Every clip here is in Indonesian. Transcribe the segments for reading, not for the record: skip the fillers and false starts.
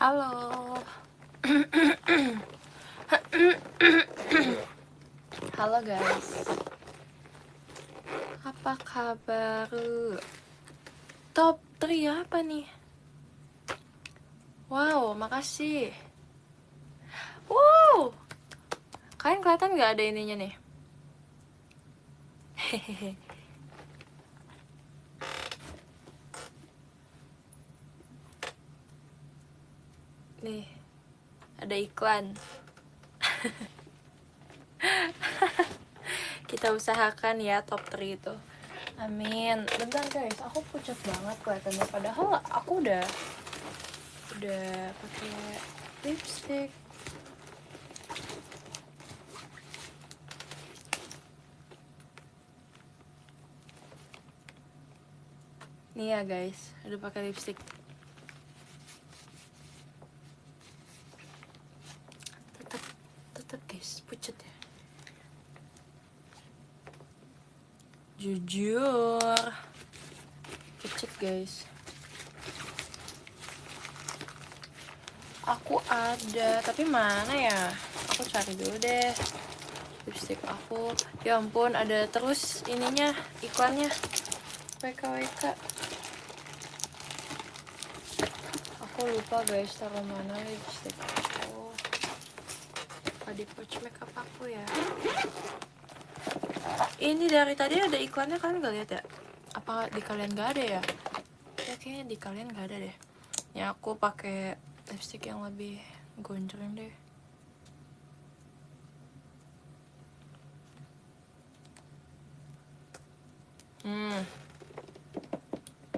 Halo. Halo guys. Apa kabar? Top 3 apa nih? Wow, makasih. Wow. Kalian kelihatan gak ada ininya nih? Hehehe. Nih, ada iklan. Kita usahakan ya top 3 itu. Amin. Bentar guys, aku pucat banget kelihatannya. Padahal aku udah pakai lipstick. Nih ya guys, udah pakai lipstick. Tetap guys, pucat ya. Jujur, pucat guys. Aku ada, tapi mana ya? Aku cari dulu deh lipstick aku. Ya ampun, ada terus ininya, iklannya. WKWK. Aku lupa guys taruh mana lipstick aku. Apa di pouch makeup aku ya? Ini dari tadi ada iklannya, kalian gak lihat ya? Apa di kalian gak ada ya? Ya kayaknya di kalian gak ada deh. Ya aku pakai lipstick yang lebih gonjreng deh.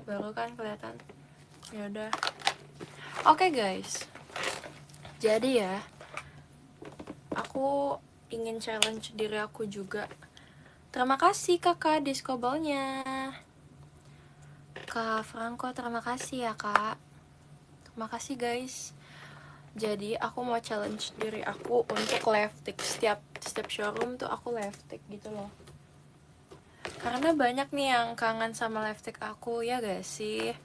Baru kan kelihatan. Ya udah. Oke guys. Jadi ya, aku ingin challenge diri aku juga. Terima kasih kakak diskobalnya. Kak Franco, terima kasih ya kak. Terima kasih guys. Jadi aku mau challenge diri aku untuk lipstick. Setiap showroom tuh aku lipstick gitu loh. Karena banyak nih yang kangen sama lipstick aku, ya gak sih?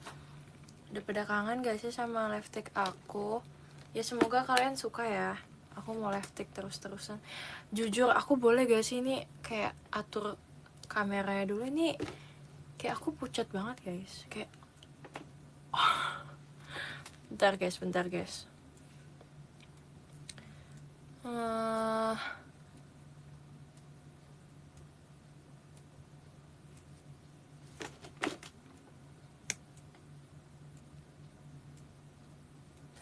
Udah pada kangen gak sih sama lipstick aku? Ya semoga kalian suka ya. Aku mau lipstick terus-terusan. Jujur aku boleh gak sih ini kayak atur kameranya dulu. Ini kayak aku pucat banget guys. Kayak bentar guys.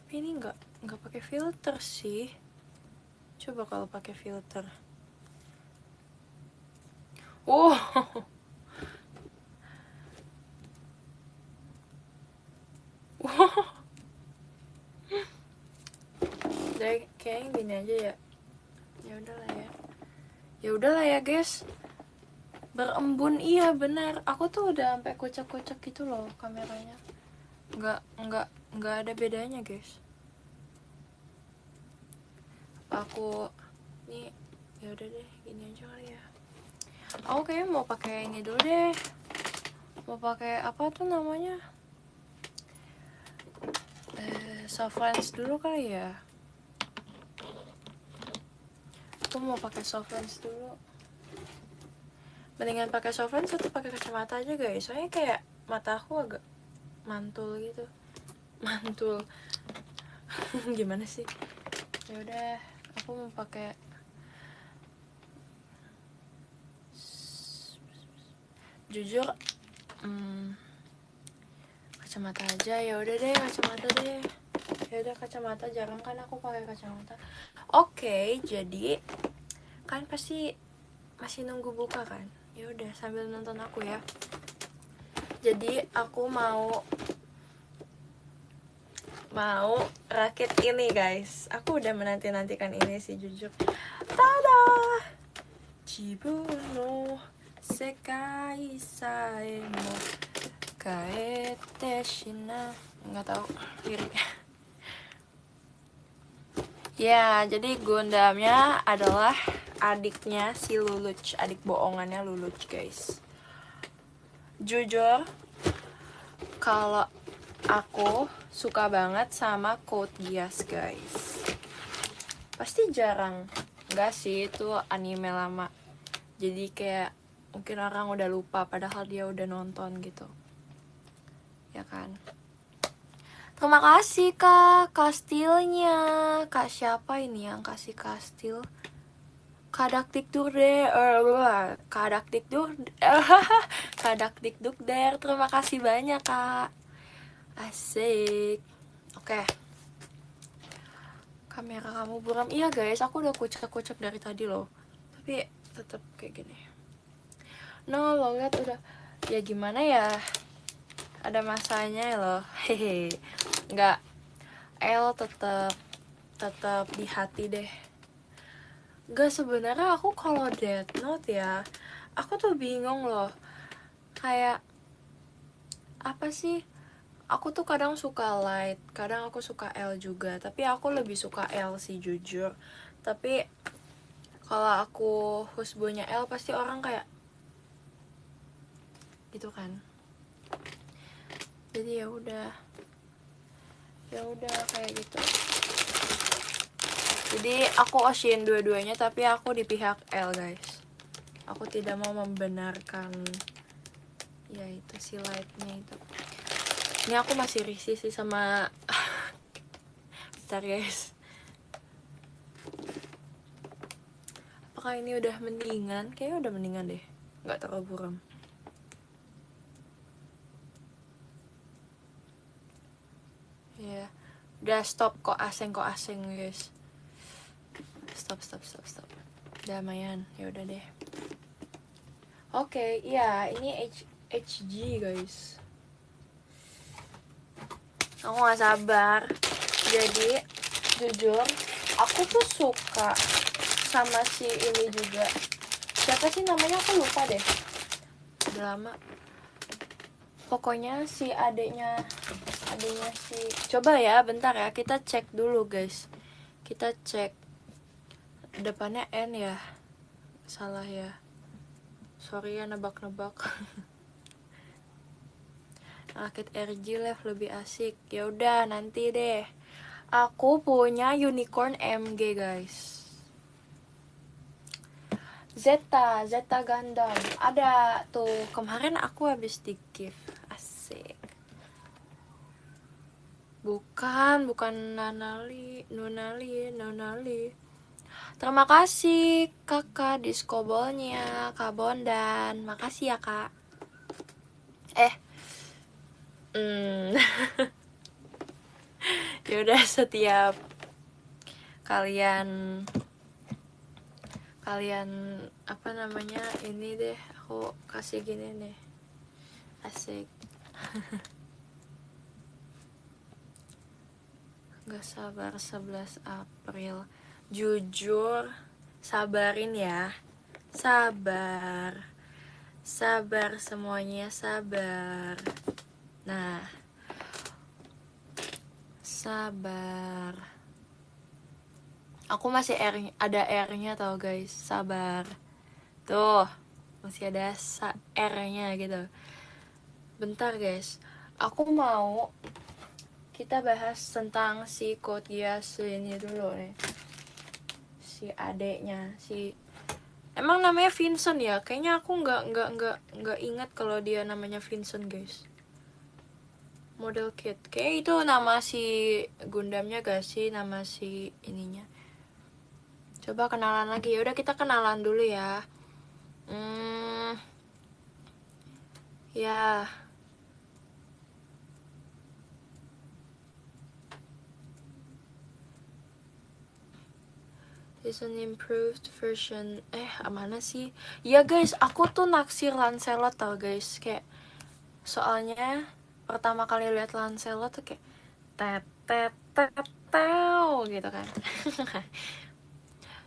Tapi ini nggak pakai filter sih. Coba kalau pakai filter. Oh. Jadi kayaknya gini aja ya. Ya udahlah ya guys. Berembun, iya benar. Aku tuh udah sampai kocak-kocak gitu loh kameranya. Nggak ada bedanya guys. Aku nih, ya udah deh gini aja kali ya. Aku kayaknya mau pakai ini dulu deh. Mau pakai apa tuh namanya? Soft lens dulu kali ya. Aku mau pakai soft lens dulu. Mendingan pakai soft lens atau pakai kacamata aja guys. Soalnya kayak mata aku agak mantul gitu. Mantul. Gimana sih? Ya udah, aku mau pakai jujur kacamata aja. Ya udah deh, kacamata deh. Ya udah, kacamata, jarang kan aku pakai kacamata. Oke, jadi kan pasti masih nunggu buka kan? Ya udah, sambil nonton aku ya. Jadi aku mau rakit ini guys. Aku udah menanti-nantikan ini sih jujur. Tada! Chibuno sekai sae mo kaete shina. Nggak tahu liriknya. Ya, jadi Gundamnya adalah adiknya si Luluch, adik bohongannya Luluch guys. Jujur, kalau aku suka banget sama Code Geass guys. Pasti jarang, enggak sih, itu anime lama, jadi kayak mungkin orang udah lupa padahal dia udah nonton gitu ya kan. Terima kasih kak kastilnya. Kak siapa ini yang kasih kastil? Kadak dikdur deh, kadak dikdur, kadak dikduk der. Terima kasih banyak kak, asik. Oke, kamera kamu buram. Iya guys, aku udah kucek-kucek dari tadi loh, tapi tetap kayak gini. No, lo lihat udah. Ya gimana ya, ada masanya loh. Hehe, nggak. L tetap di hati deh. Gak, sebenarnya aku kalau Death Note ya, aku tuh bingung loh. Kayak apa sih? Aku tuh kadang suka Light, kadang aku suka L juga. Tapi aku lebih suka L sih jujur. Tapi kalau aku husbandnya L pasti orang kayak gitu kan. Jadi ya udah kayak gitu. Jadi aku Oshin dua-duanya, tapi aku di pihak L guys. Aku tidak mau membenarkan ya itu si Lightnya itu. Ini aku masih risih sih sama bentar guys. Apakah ini udah mendingan? Kayaknya udah mendingan deh, nggak terlalu buram. Ya, udah stop kok asing guys. Stop. Damaian, ya udah deh. Oke, iya ini HG guys. Aku nggak sabar. Jadi jujur, aku tuh suka sama si ini juga. Siapa sih namanya, aku lupa deh. Udah lama. Pokoknya si adeknya si, coba ya bentar ya, kita cek dulu guys. Kita cek depannya N ya, salah ya, sorry ya nebak-nebak. Rakit RG Live lebih asik. Ya udah nanti deh. Aku punya Unicorn MG guys. Zeta Gundam ada tuh, kemarin aku habis di gift. Asik. Bukan Nunali. Terima kasih kakak diskobolnya, Kak Bondan. Makasih ya kak. Ya udah, setiap kalian apa namanya ini deh, aku kasih gini nih. Asik. Gak sabar 11 April. Jujur, sabarin ya. Sabar semuanya, sabar. Nah, sabar. Aku masih ada R-nya tau guys. Sabar. Tuh, masih ada R-nya gitu. Bentar guys, aku mau kita bahas tentang si Code Geass ini dulu nih. Si adeknya, emang namanya Vincent ya? Kayaknya aku nggak ingat kalau dia namanya Vincent guys. Model Kit, kayak itu nama si Gundamnya gak sih, nama si ininya. Coba kenalan lagi. Ya udah, kita kenalan dulu ya. Ya. Is an improved version. Mana sih? Ya guys, aku tuh naksir Lancelot tau guys. Kayak soalnya pertama kali lihat Lancelot tuh kayak gitu kan.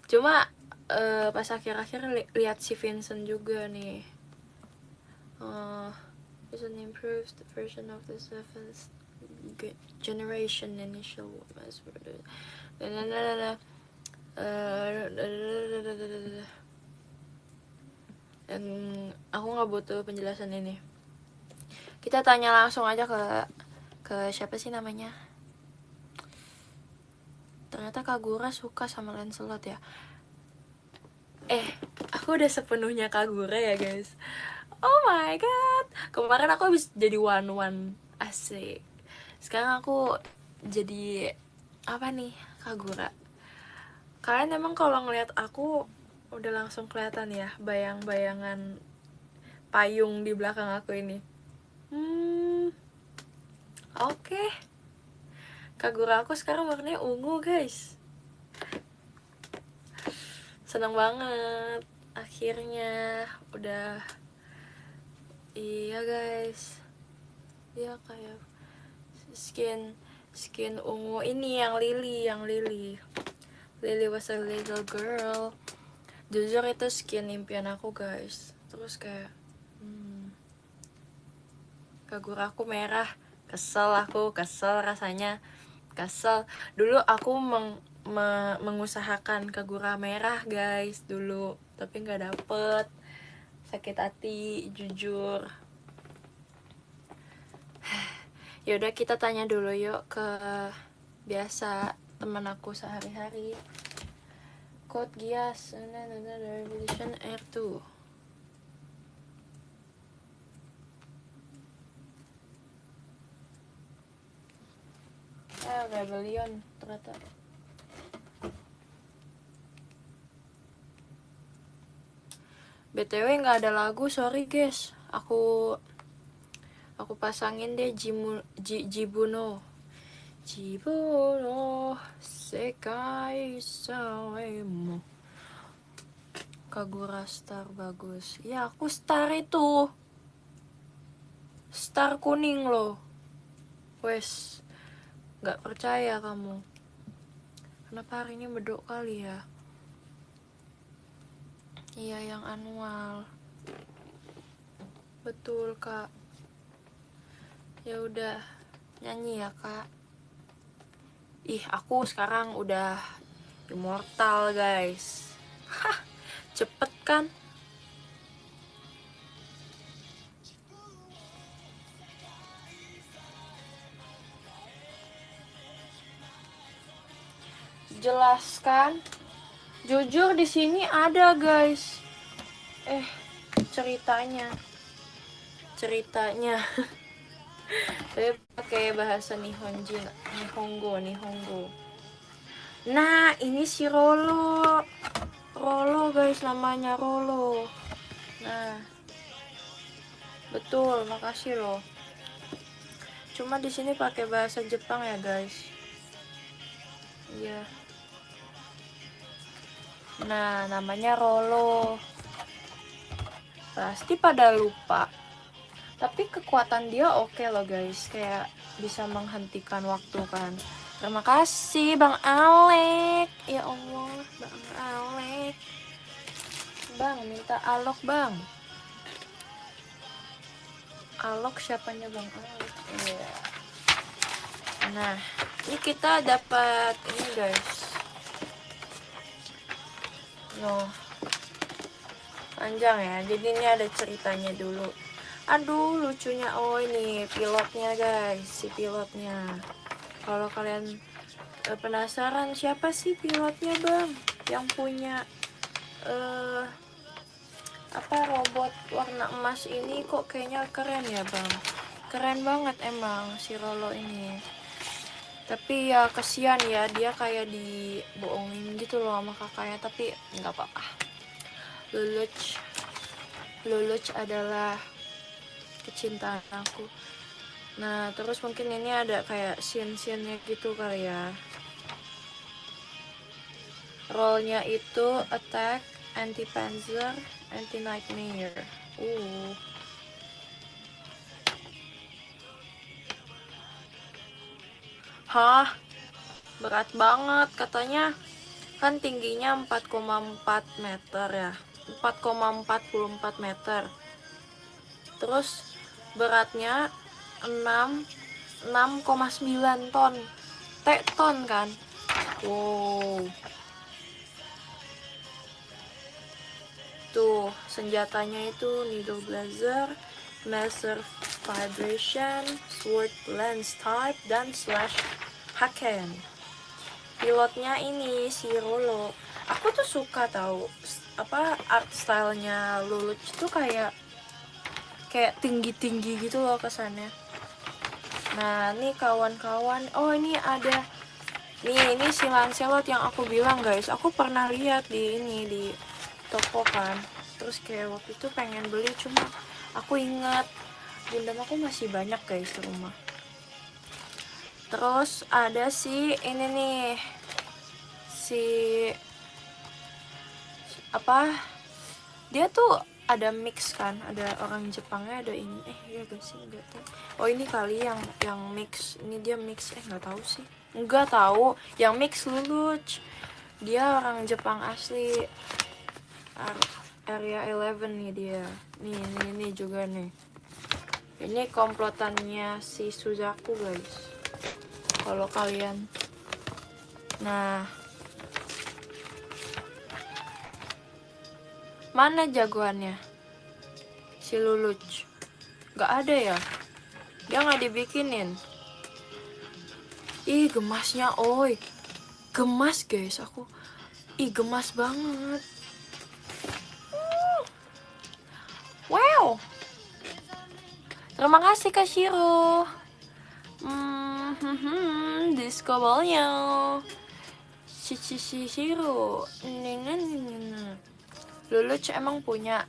Cuma pas akhir-akhir lihat si Vincent juga nih. Is an improved version of the seventh generation initial mass product. Dan aku nggak butuh penjelasan ini. Kita tanya langsung aja ke ke siapa sih namanya, ternyata Kagura suka sama Lancelot ya. Aku udah sepenuhnya Kagura ya guys. Oh my god, kemarin aku habis jadi one asik. Sekarang aku jadi apa nih, Kagura. Kalian emang kalau ngeliat aku udah langsung kelihatan ya bayang-bayangan payung di belakang aku ini. Oke. Kagura aku sekarang warnanya ungu guys. Seneng banget, akhirnya udah. Iya guys, iya kayak skin ungu ini yang Lily was a little girl. Jujur itu skin impian aku guys. Terus kayak Kagura aku merah, kesel rasanya, kesel. Dulu aku mengusahakan Kagura merah guys dulu, tapi nggak dapet, sakit hati jujur. Yaudah kita tanya dulu yuk ke biasa teman aku sehari-hari. Code Geass Revolution R2. Rebellion ternyata. BTW nggak ada lagu, sorry guys. Aku pasangin deh Jibuno Sekai Saemo. Kagura Star bagus. Ya aku Star itu, Star kuning loh. Wes, nggak percaya kamu. Kenapa hari ini bedok kali ya? Iya yang annual. Betul kak. Ya udah nyanyi ya kak. Ih aku sekarang udah immortal guys. Hah, cepet kan? Jelaskan. Jujur di sini ada guys. Ceritanya. Saya pakai bahasa Nihongo. Nah, ini si Rolo guys, namanya Rolo. Nah, betul, makasih loh. Cuma di sini pakai bahasa Jepang ya guys. Iya. Nah, namanya Rolo. Pasti pada lupa. Tapi kekuatan dia oke loh guys, kayak bisa menghentikan waktu kan. Terima kasih Bang Alek. Ya Allah, Bang Alek. Bang, minta alok Bang. Alok siapanya Bang Alek? Iya. Nah, ini kita dapat ini guys. Panjang ya. Jadi ini ada ceritanya dulu. Aduh, lucunya. Oh, ini pilotnya guys, si pilotnya. Kalau kalian penasaran siapa sih pilotnya Bang? Yang punya robot warna emas ini kok kayaknya keren ya Bang. Keren banget emang si Rolo ini. Tapi ya kesian ya, dia kayak dibohongin gitu loh sama kakaknya, tapi nggak apa-apa. Lelouch adalah kecintaan aku. Nah terus mungkin ini ada kayak scene-scene-nya gitu kali ya. Role-nya itu attack, anti-panzer, anti-nightmare. Hah? Berat banget katanya. Kan tingginya 4,4 meter ya. 4,44 meter. Terus beratnya 6,9 ton. Ton kan? Wow. Tuh, senjatanya itu Needle Blazer, Master vibration, sword lens type, dan slash haken. Pilotnya ini si Rolo. Aku tuh suka tahu art stylenya Lelouch tuh kayak tinggi-tinggi gitu loh kesannya. Nah, nih kawan-kawan, oh ini ada ini si Lancelot yang aku bilang guys. Aku pernah lihat di toko kan. Terus kayak waktu itu pengen beli, cuma aku ingat Gundam aku masih banyak guys di rumah. Terus ada si ini nih, si dia tuh ada mix kan, ada orang Jepangnya, ada ini iya gak sih, enggak tahu. Oh ini kali yang mix, ini dia mix, enggak tahu yang mix Lelouch, dia orang Jepang asli, Area 11 nih dia. Nih juga nih, ini komplotannya si Suzaku guys, kalau kalian. Nah, mana jagoannya si Lelouch? Gak ada ya, dia nggak dibikinin. Ih gemasnya, oi gemas guys, aku gemas banget. Wow, terima kasih Kak Shiro. Disco ballnya Shiro. Lelouch emang punya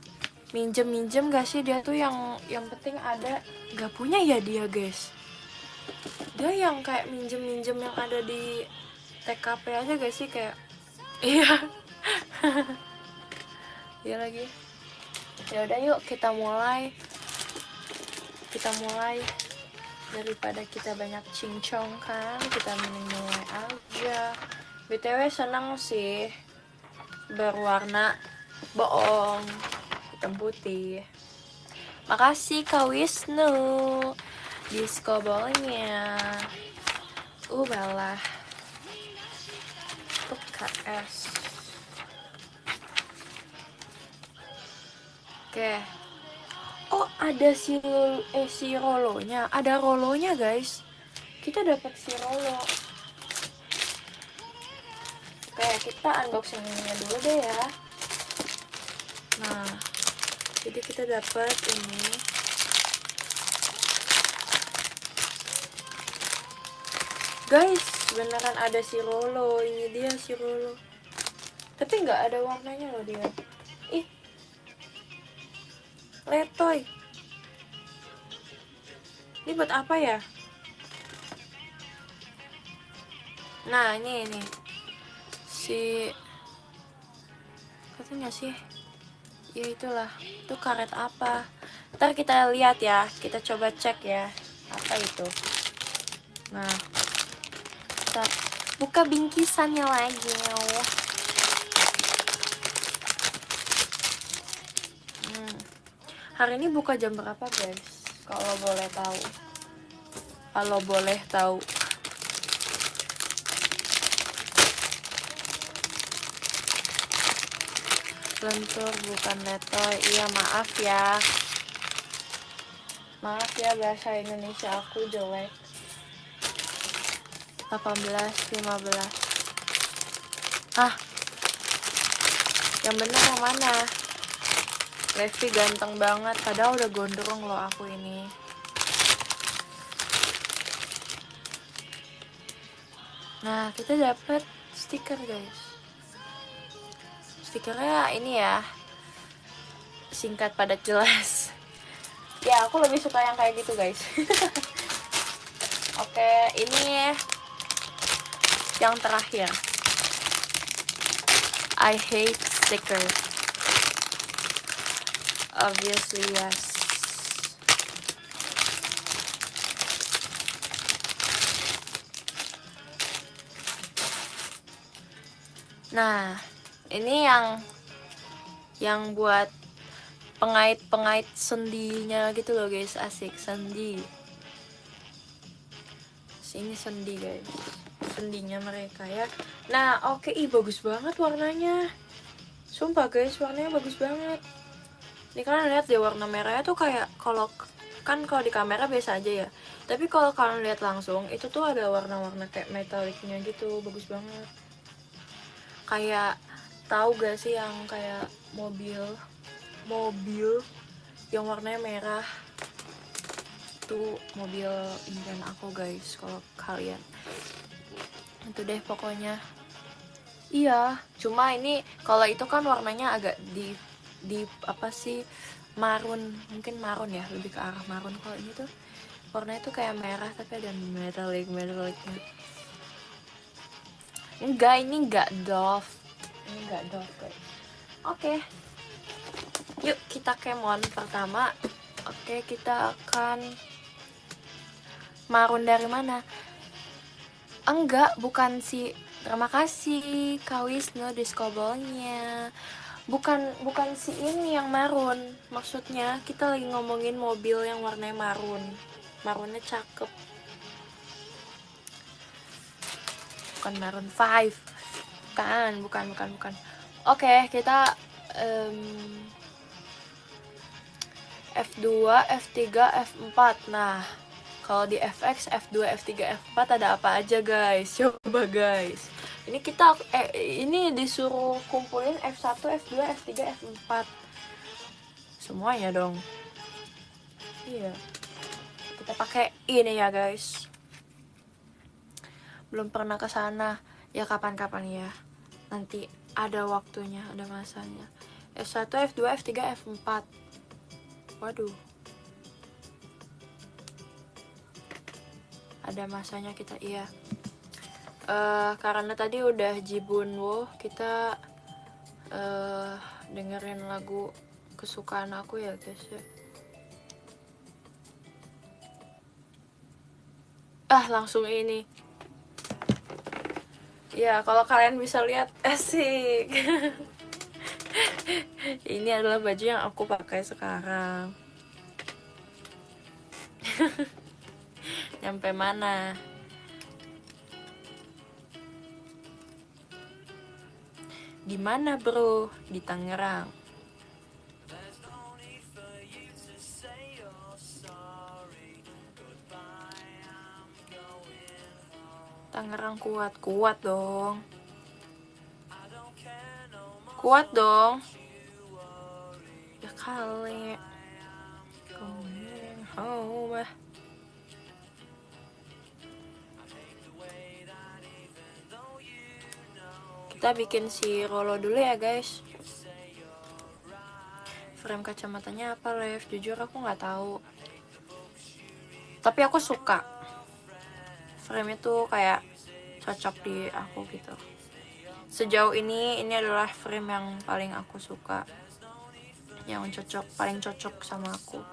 minjem gak sih dia tuh, yang penting ada. Gak punya ya dia guys, dia yang kayak minjem yang ada di TKP aja gak sih, kayak iya. Iya lagi. Ya udah yuk kita mulai daripada kita banyak cincong kan, kita mulai aja. BTW seneng sih berwarna, bohong, hitam putih. Makasih Kak Wisnu, disco ballnya. Balah KS. Oke. Oh ada si Rolonya, ada Rolonya guys. Kita dapat si Rolo. Oke, kita unboxingnya dulu deh ya. Nah, jadi kita dapat ini. Guys, beneran ada si Rolo. Ini dia si Rolo. Tapi nggak ada warnanya loh dia. Ih, letoy. Ini buat apa ya? Nah, ini si katanya sih, ya itulah, itu karet apa? Ntar kita lihat ya, kita coba cek ya, apa itu. Nah, kita buka bingkisannya lagi. Hari ini buka jam berapa guys? Kalau boleh tahu. Lentur bukan letoy. Iya maaf ya bahasa Indonesia aku jelek. 18, 15. Yang benar yang mana? Levi ganteng banget, padahal udah gondrong loh aku ini. Nah, kita dapat stiker guys. Stikernya ini ya, singkat padat jelas. Ya aku lebih suka yang kayak gitu guys. Oke, ini yang terakhir. I hate sticker. Obviously yes. Nah, ini yang buat pengait sendinya gitu loh guys, asik sendi. Ini sendi guys, sendinya mereka ya. Nah oke, bagus banget warnanya, sumpah guys, warnanya bagus banget. Ini kalian lihat deh, warna merahnya tuh kayak kalau kan kalau di kamera biasa aja ya, tapi kalau kalian lihat langsung itu tuh ada warna-warna kayak metaliknya gitu, bagus banget. Kayak tahu gak sih yang kayak mobil yang warnanya merah, tuh mobil impian aku guys. Kalau kalian itu deh pokoknya. Iya, cuma ini kalau itu kan warnanya agak di apa sih, marun, mungkin marun ya, lebih ke arah marun. Kalau ini tuh warnanya tuh kayak merah tapi ada metaliknya. Ini enggak doff. Ini enggak doff guys. Oke. Yuk kita kemon pertama. Oke, kita akan marun dari mana? Enggak, bukan si. Terima kasih Kak Wisnu diskobolnya. Bukan si ini yang marun. Maksudnya kita lagi ngomongin mobil yang warnanya marun. Marunnya cakep. Bukan Maroon 5. Bukan. Oke, kita F2, F3, F4. Nah, kalau di FX, F2, F3, F4 ada apa aja guys? Coba guys. Ini kita ini disuruh kumpulin F1, F2, F3, F4. Semuanya dong. Iya. Kita pakai ini ya guys. Belum pernah ke sana. Ya kapan-kapan ya. Nanti ada waktunya, ada masanya. F1, F2, F3, F4. Waduh. Ada masanya kita, iya. Karena tadi udah Jibunwo, kita dengerin lagu kesukaan aku ya guys ya. Langsung ini. Ya, kalau kalian bisa lihat, asik. Ini adalah baju yang aku pakai sekarang. Nyampe mana? Di mana bro? Di Tangerang. Tangerang kuat dong. Kuat dong. Ya kali. Coming home. Kita bikin si Rolo dulu ya guys. Frame kacamatanya apa Lev? Jujur aku nggak tahu. Tapi aku suka. Frame itu kayak cocok di aku gitu. Sejauh ini adalah frame yang paling aku suka. Yang paling cocok sama aku.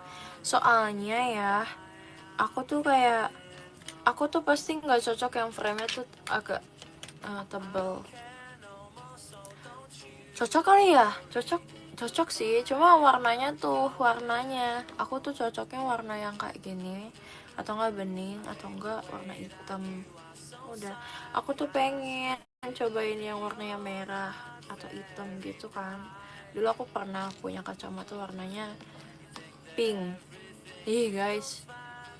Soalnya ya, aku tuh pasti nggak cocok yang frame-nya tuh agak tebel. Cocok kali ya? Cocok sih, cuma warnanya aku tuh cocoknya warna yang kayak gini, atau enggak bening, atau enggak warna hitam. Udah, aku tuh pengen cobain yang warnanya merah atau hitam gitu kan. Dulu aku pernah punya kacamata warnanya pink. Ih guys,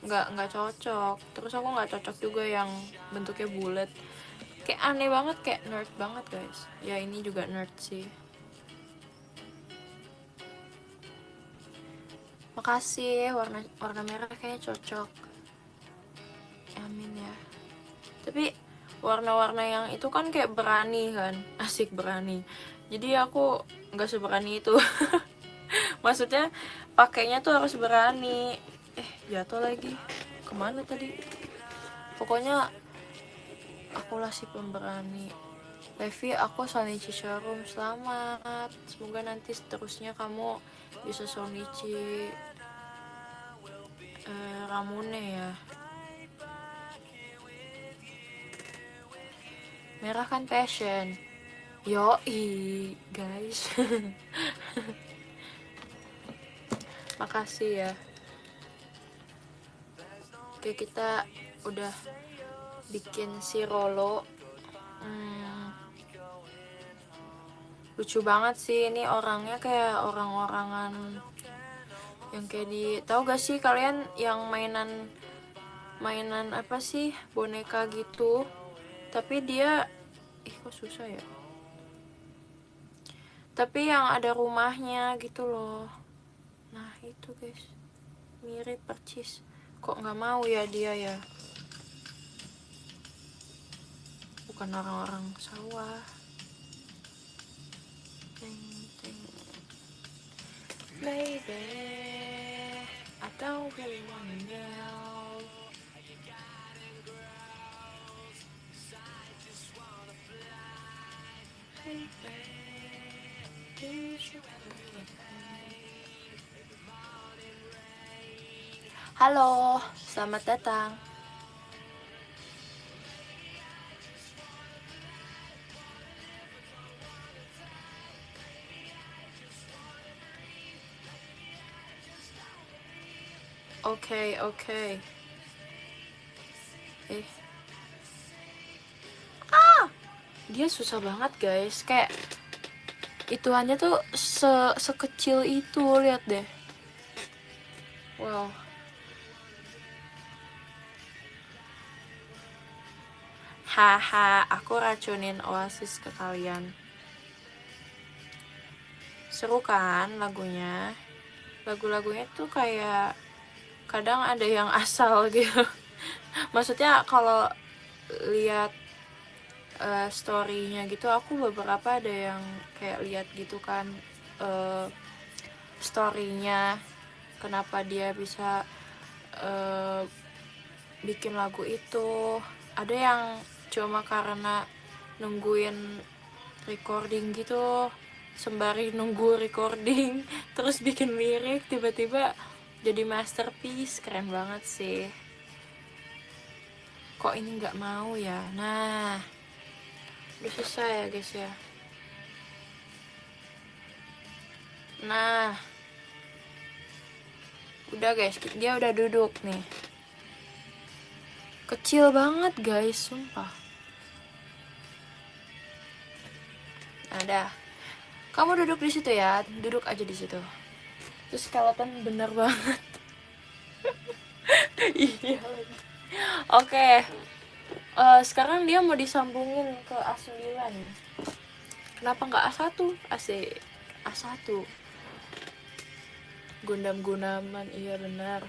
nggak cocok. Terus aku nggak cocok juga yang bentuknya bulat. Kayak aneh banget, kayak nerd banget guys. Ya ini juga nerd sih. Makasih, warna merah kayaknya cocok. Amin ya. Tapi warna-warna yang itu kan kayak berani kan, asik berani. Jadi aku nggak seberani itu. Maksudnya pakainya tuh harus berani. Jatuh lagi. Kemana tadi? Pokoknya akulah si pemberani. Levi, aku Sonichi Showroom, selamat. Semoga nanti seterusnya kamu bisa Sonichi Ramune ya. Merah kan passion. Yoi guys. Makasih ya. Oke, kita udah bikin si Rolo. Lucu banget sih, ini orangnya kayak orang-orangan Yang kayak tahu gak sih kalian yang mainan apa sih, boneka gitu, tapi dia kok susah ya, tapi yang ada rumahnya gitu loh. Nah itu guys, mirip percis. Kok nggak mau ya dia ya, bukan orang-orang sawah. Teng, teng. Baby, I don't really wanna know. Halo, selamat datang. Oke. Dia susah banget guys, kayak ituannya tuh sekecil itu, lihat deh. Wow. Haha, aku racunin Oasis ke kalian. Seru kan lagunya? Lagu-lagunya tuh kayak kadang ada yang asal gitu. Maksudnya kalau lihat story-nya gitu, aku beberapa ada yang kayak lihat gitu kan, story-nya kenapa dia bisa bikin lagu itu. Ada yang cuma karena nungguin recording gitu, sembari nunggu recording terus bikin lirik, tiba-tiba jadi masterpiece. Keren banget sih. Kok ini nggak mau ya? Nah, udah selesai ya guys ya. Nah, udah guys, dia udah duduk nih. Kecil banget guys, sumpah. Ada. Kamu duduk di situ ya, duduk aja di situ. Terus skeleton bener banget. Iya lagi. Oke. Sekarang dia mau disambungin ke A9. Kenapa nggak A1? A1. Gundam-gundaman, iya benar.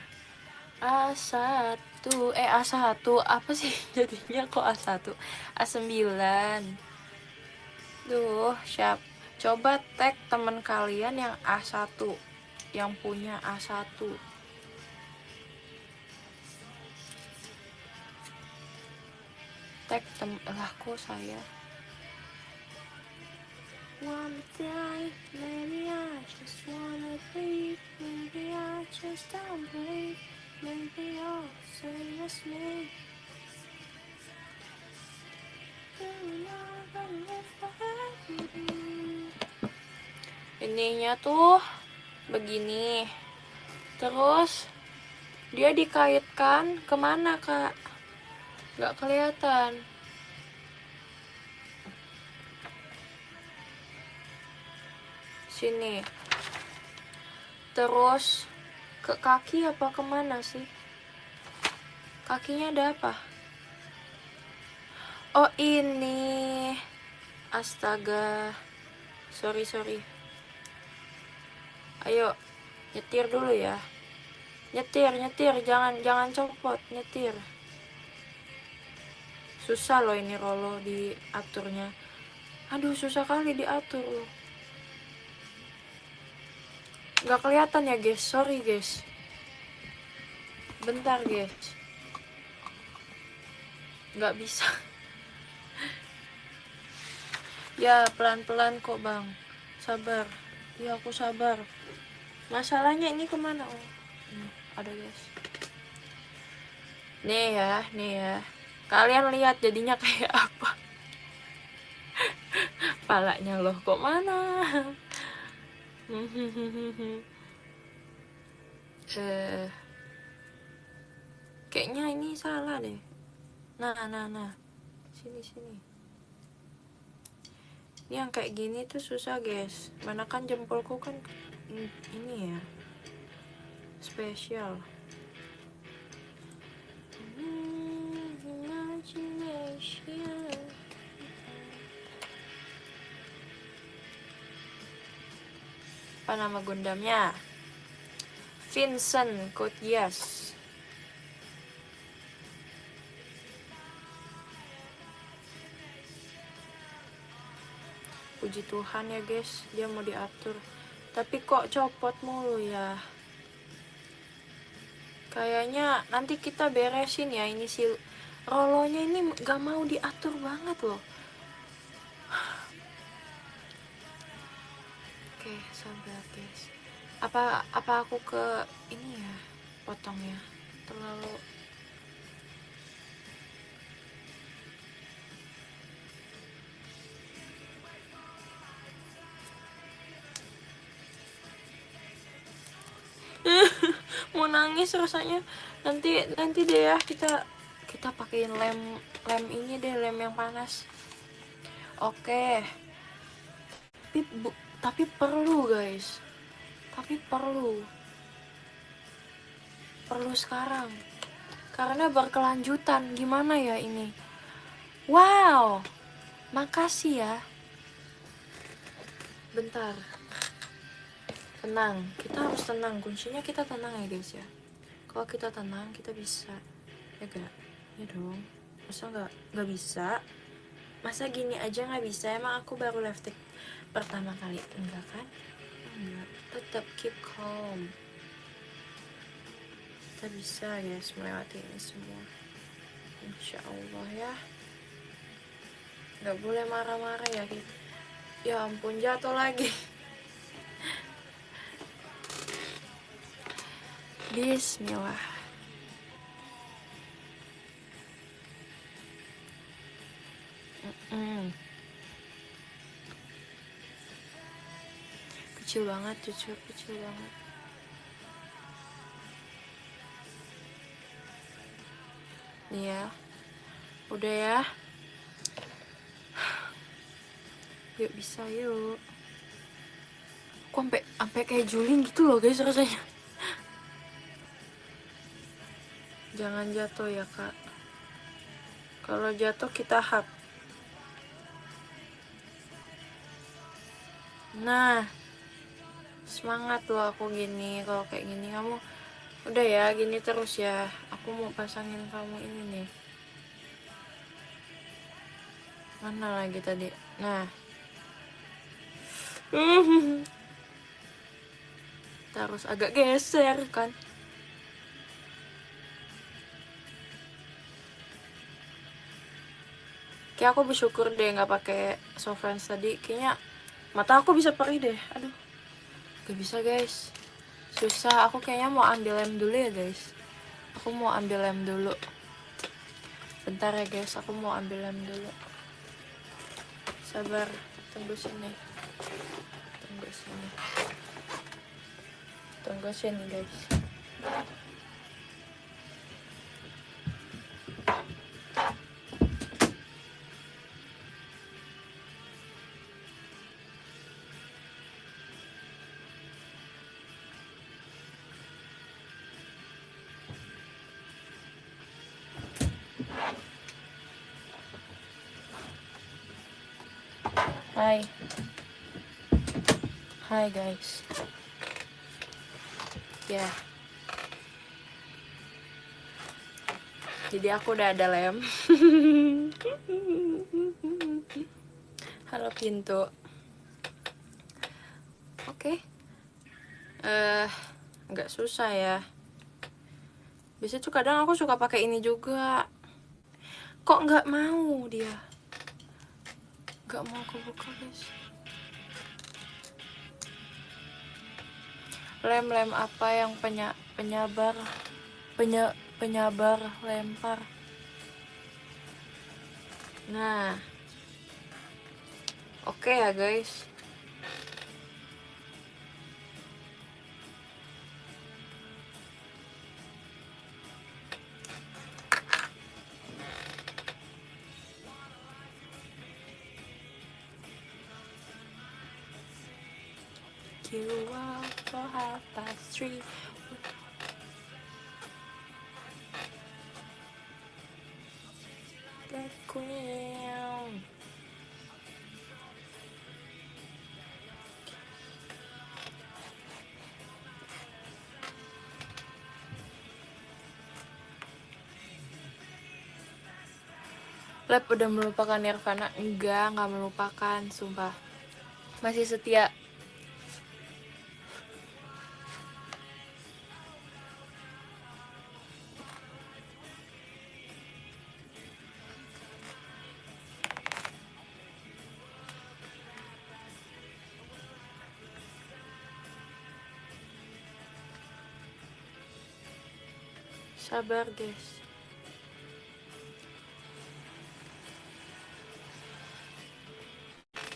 A1. A1 apa sih jadinya kok A1? A9. Duh, coba tag temen kalian yang A1, yang punya A1. Tag lah kok saya. One day, maybe I just wanna leave. Maybe I just don't believe. Maybe you're same as me. Ininya tuh begini. Terus dia dikaitkan kemana kak? Gak kelihatan. Sini. Terus ke kaki apa kemana sih? Kakinya ada apa? Oh ini. Astaga. Sorry. Ayo, nyetir dulu ya. Nyetir, jangan copot, nyetir. Susah loh ini Rolo diaturnya. Aduh, susah kali diatur loh. Gak kelihatan ya guys, sorry guys. Bentar guys. Gak bisa. Ya pelan-pelan kok bang. Sabar. Ya aku sabar. Masalahnya ini kemana? Oh, ada guys. Nih ya. Kalian lihat jadinya kayak apa? Palanya loh kok mana? Kayaknya ini salah deh. Nah. Sini. Ini yang kayak gini tuh susah guys. Mana kan jempolku kan ini ya. spesial. Apa nama Gundamnya? Vincent Kotias. Puji Tuhan ya guys, dia mau diatur. Tapi kok copot mulu ya. Kayaknya nanti kita beresin ya, ini si Rolonya ini gak mau diatur banget loh. Oke, sabar guys. Apa aku ke ini ya, potongnya terlalu. Mau nangis rasanya. Nanti deh ya, kita pakein lem ini deh, lem yang panas. Oke. Tapi perlu guys, perlu sekarang karena berkelanjutan. Gimana ya ini? Wow, makasih ya. Bentar, tenang, kita harus tenang. Kuncinya kita tenang ya guys ya. Kalau kita tenang kita bisa, ya gak? Ya dong, masa nggak bisa? Masa gini aja nggak bisa? Emang aku baru live take pertama kali? Enggak kan? Enggak, tetap keep calm. Kita bisa guys melewati ini semua, insya Allah ya. Nggak boleh marah-marah ya gitu. Ya ampun, jatuh lagi. Bismillah. Kecil banget, jujur kecil banget. Nih ya, udah ya. Yuk bisa yuk. Kok sampai kayak juling gitu loh guys rasanya. Jangan jatuh ya kak. Kalau jatuh kita hap. Nah, semangat loh aku gini. Kalau kayak gini kamu udah ya gini terus ya. Aku mau pasangin kamu ini nih. Mana lagi tadi? Nah. Terus agak geser kan. Kayak aku bersyukur deh nggak pakai soft lens tadi. Kayaknya mata aku bisa perih deh. Aduh, gak bisa guys, susah. Aku kayaknya mau ambil lem dulu ya guys. Aku mau ambil lem dulu. Bentar ya guys, aku mau ambil lem dulu. Sabar, tunggu sini. Tunggu sini guys. Hai guys. Ya. Jadi aku udah ada lem. Halo pintu. Oke. Nggak susah ya. Biasanya tuh kadang aku suka pakai ini juga. Kok nggak mau dia? Nggak mau aku buka guys. Lem apa yang penyabar lempar. Nah, oke ya guys. You walk for 3:30. Lab udah melupakan Nirvana? Enggak melupakan, sumpah. Masih setia. Sabar guys.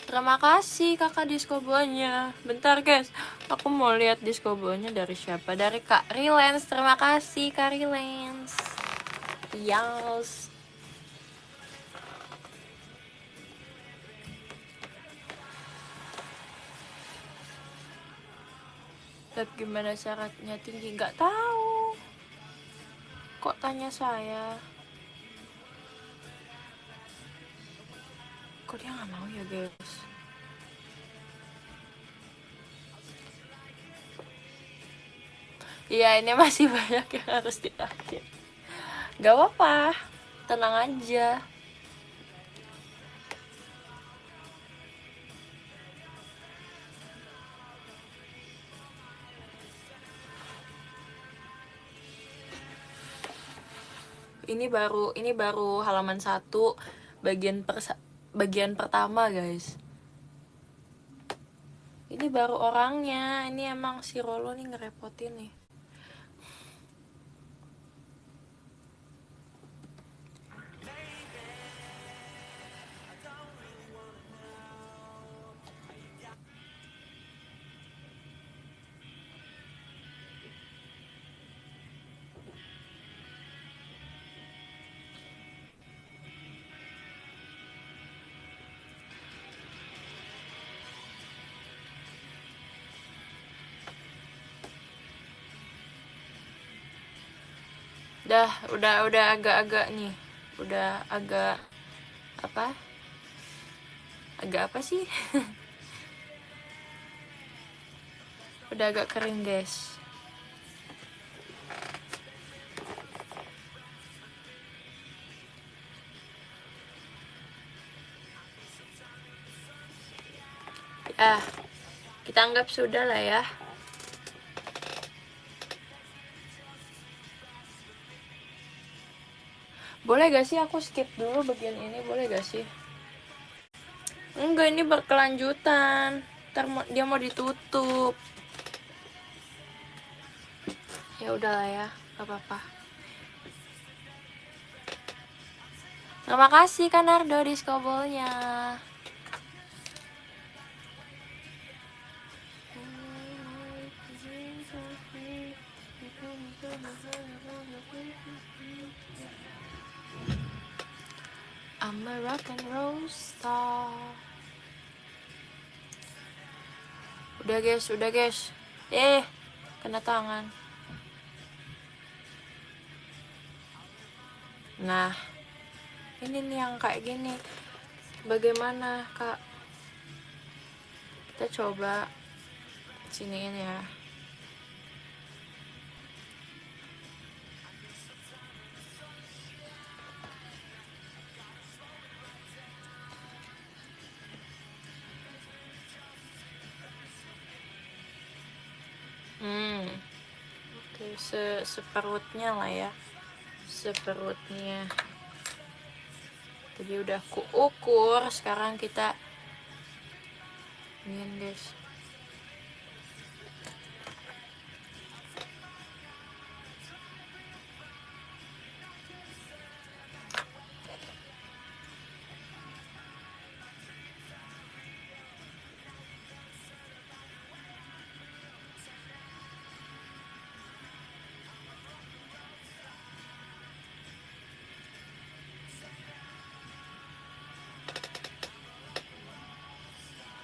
Terima kasih kakak Discobonya. Bentar guys, aku mau lihat Discobonya dari siapa. Dari Kak Rilens. Terima kasih Kak Rilens. Yes. Lab gimana syaratnya tinggi? Gak tahu. Kok tanya saya? Kok dia nggak mau ya guys? Iya, ini masih banyak yang harus diakhir. Gak apa-apa, tenang aja. Ini baru halaman 1 bagian pertama guys. Ini baru orangnya. Ini emang si Rolo nih ngerepotin nih. Udah agak-agak nih. Udah agak apa? Agak apa sih? Udah agak kering guys. Kita anggap sudah lah ya. Boleh gak sih aku skip dulu bagian ini? Boleh gak sih? Enggak, ini berkelanjutan. Ntar dia mau ditutup. Ya udahlah ya, gak apa-apa. Terima kasih Kak Nardo Discobolnya. I'm a rock and roll star. Udah guys. Kena tangan. Nah, ini nih yang kayak gini. Bagaimana Kak? Kita coba siniin ya. Oke, seperutnya lah ya. Seperutnya. Jadi udah kuukur, sekarang kita ini guys.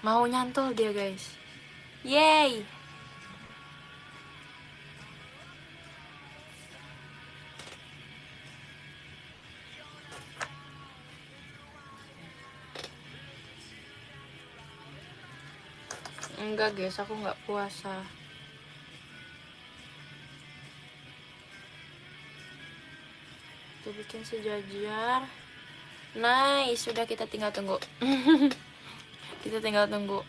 Mau nyantol dia guys. Yeay. Enggak guys, aku nggak puasa. Tuh bikin sejajar. Nice, sudah kita tinggal tunggu. Kita tinggal tunggu.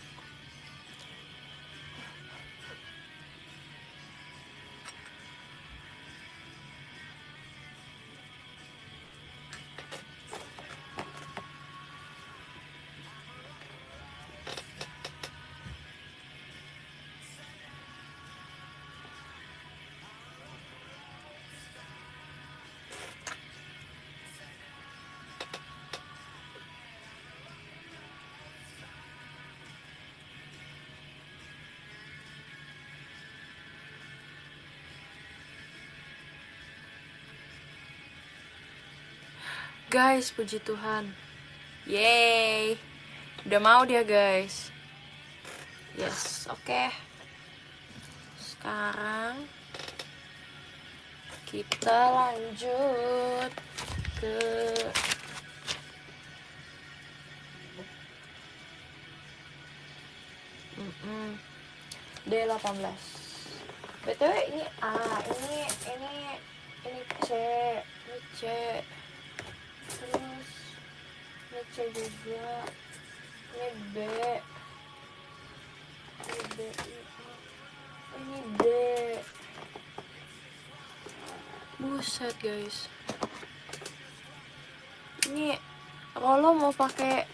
Guys, puji Tuhan. Yeay. Udah mau dia guys. Yes, oke. Sekarang kita lanjut ke D18. BTW ini A, ini C, ini C. Terus ini C juga. Ini B. Ini B, ini D. Buset guys. Ini Rolo mau pakai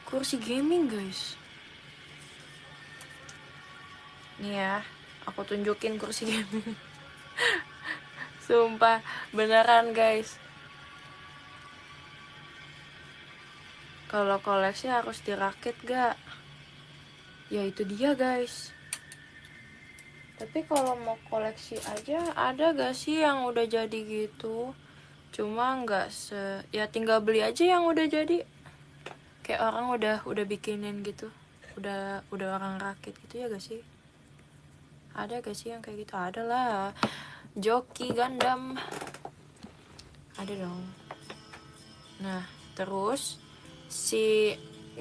kursi gaming guys. Nih ya, aku tunjukin kursi gaming. Sumpah, beneran guys. Kalau koleksi harus dirakit gak? Ya itu dia guys. Tapi kalau mau koleksi aja, ada gak sih yang udah jadi gitu? Cuma nggak ya tinggal beli aja yang udah jadi. Kayak orang udah bikinin gitu. Udah orang rakit gitu ya gak sih? Ada gak sih yang kayak gitu? Ada lah. Joki Gundam. Ada dong. Nah, terus si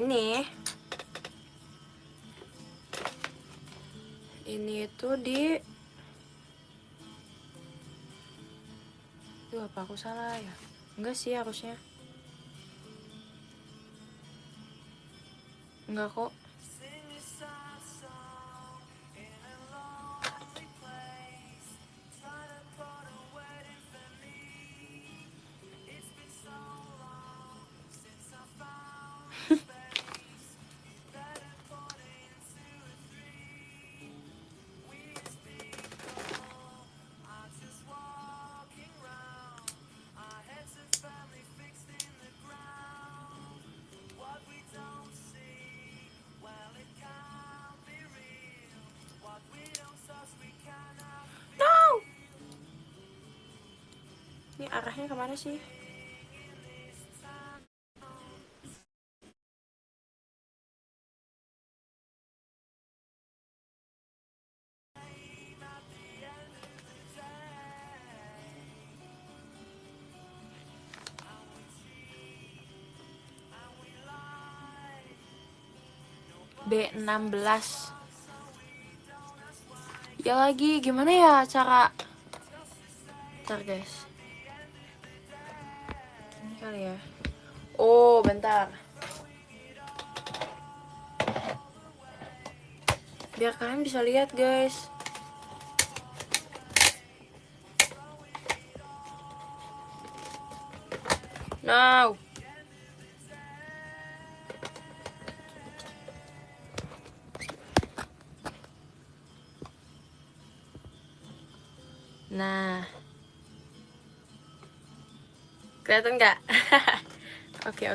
ini tuh di apa aku salah ya? Enggak sih harusnya. Enggak kok. Ini arahnya kemana sih? B16. Ya lagi, gimana ya cara? Bentar guys. Ini kali ya. Oh, bentar. Biar kalian bisa lihat guys. Now. Nah. Kelihatan nggak? Oke.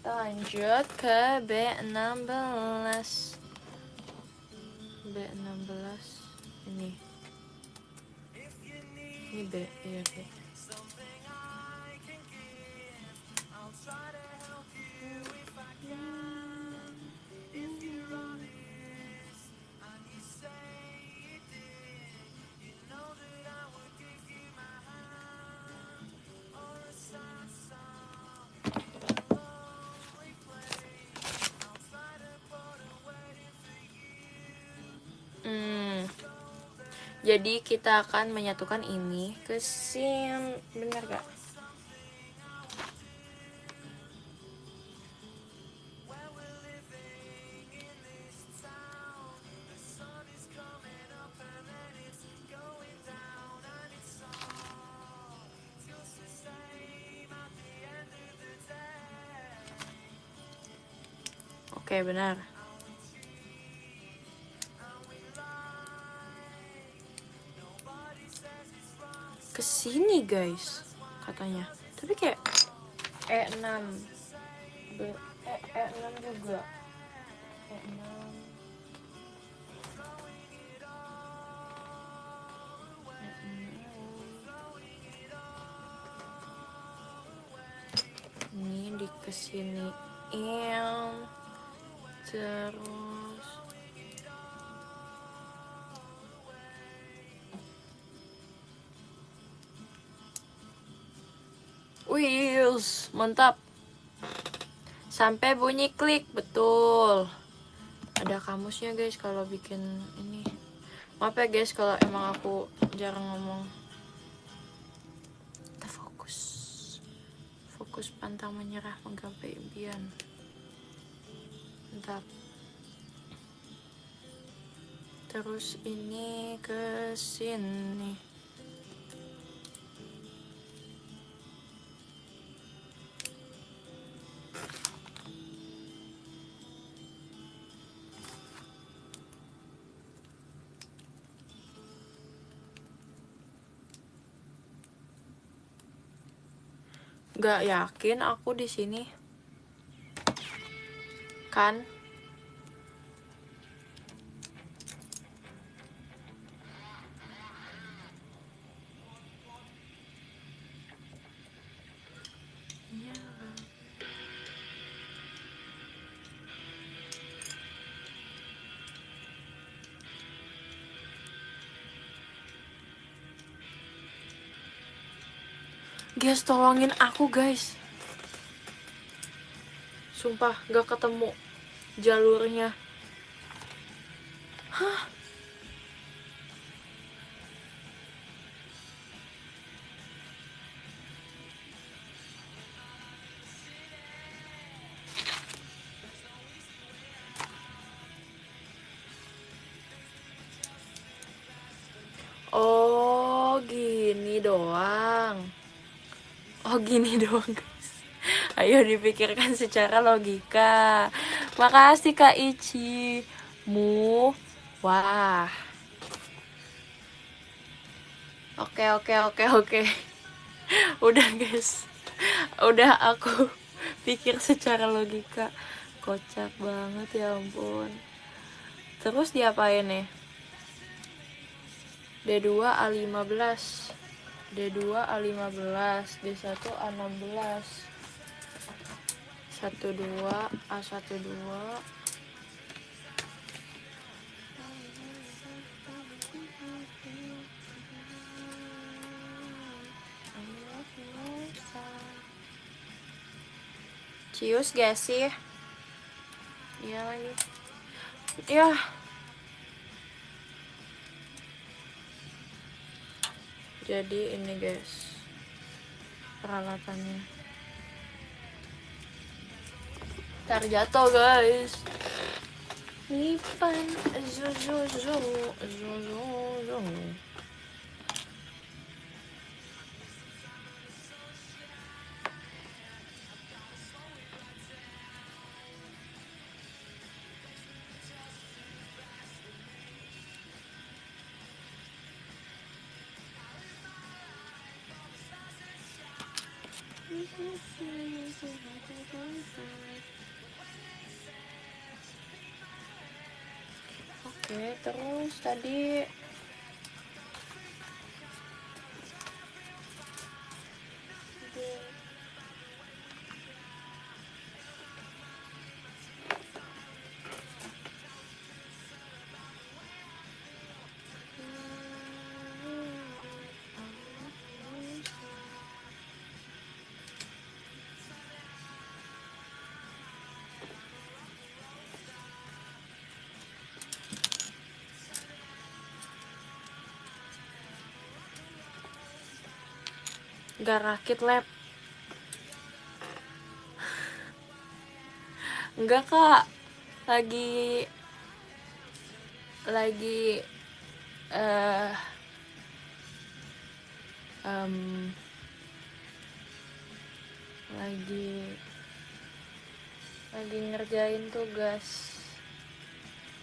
Lanjut ke B16. B16 ini. Ini B, iya B. Jadi kita akan menyatukan ini ke sini, bener gak? Oke, benar. Kesini guys, katanya. Tapi kayak E6 E6 juga. E6 ini di kesini terus wih, mantap. Sampai bunyi klik, betul. Ada kamusnya guys kalau bikin ini. Maaf ya guys kalau emang aku jarang ngomong. Kita fokus. Fokus pantang menyerah menggapai impian. Mantap. Terus ini ke sini. Gak yakin aku di sini. Kan? Guys, tolongin aku guys. Sumpah gak ketemu jalurnya. Hah? Oh, gini doang. Oh, gini doang guys. Ayo dipikirkan secara logika. Makasih Kak Ichi. Wah. Oke. Udah guys. Udah aku pikir secara logika. Kocak banget ya ampun. Terus diapain nih? D2 A15. D2 A15, D1 A16. 12 A12. Cius gak sih? Iya lagi. Ya. Jadi ini guys peralatannya. Ntar jatuh guys. Lipan zo. Oke, terus tadi Gak rakit lab. Enggak kak, lagi eh em, lagi ngerjain tugas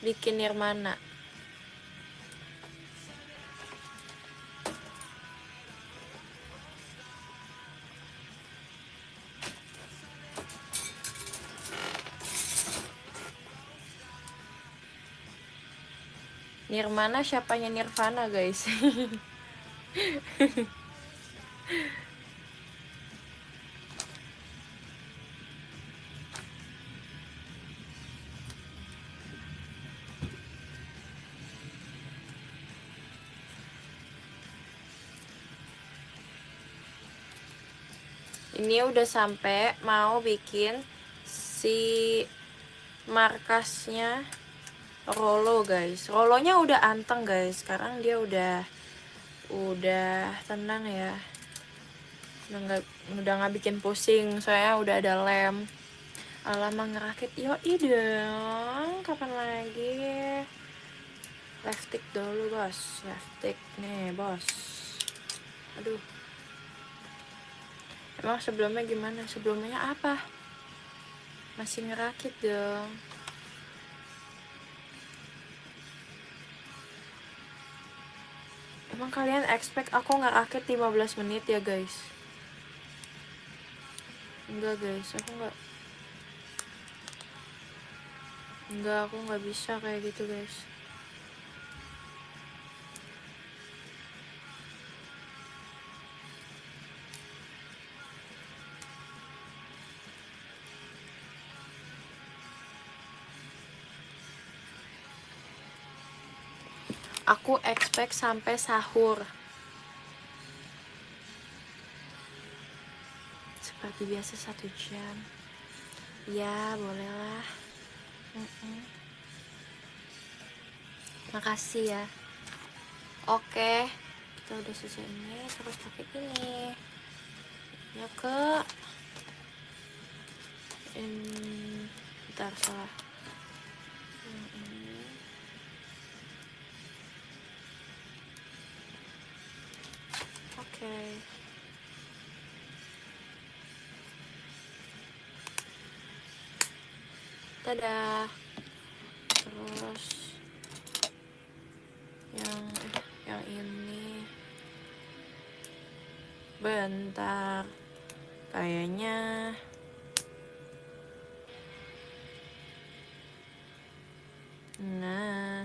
bikin Nirmana. Nirmana siapanya Nirvana guys. Ini udah sampai mau bikin si markasnya Rollo guys. Rollonya udah anteng guys. Sekarang dia udah tenang ya. Udah nggak bikin pusing. Soalnya udah ada lem. Alamak ngerakit. Yoi dong. Kapan lagi? Left stick dulu bos. Left stick nih bos. Aduh. Emang sebelumnya gimana? Sebelumnya apa? Masih ngerakit dong. Emang kalian expect aku ngerakit 15 menit ya guys? Enggak guys, aku nggak bisa kayak gitu guys. Aku expect sampai sahur. Seperti biasa 1 jam. Ya, bolehlah. Makasih ya. Oke, kita udah selesai ini. Terus pakai ini. Ya ke. Bentar, salah. Oke. Dadah. Terus yang ini bentar, kayaknya nah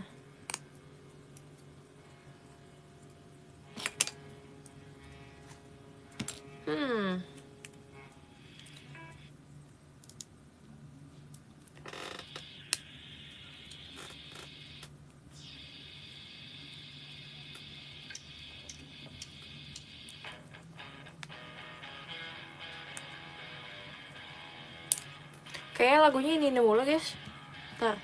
kayaknya lagunya ini mulu guys. Ntar.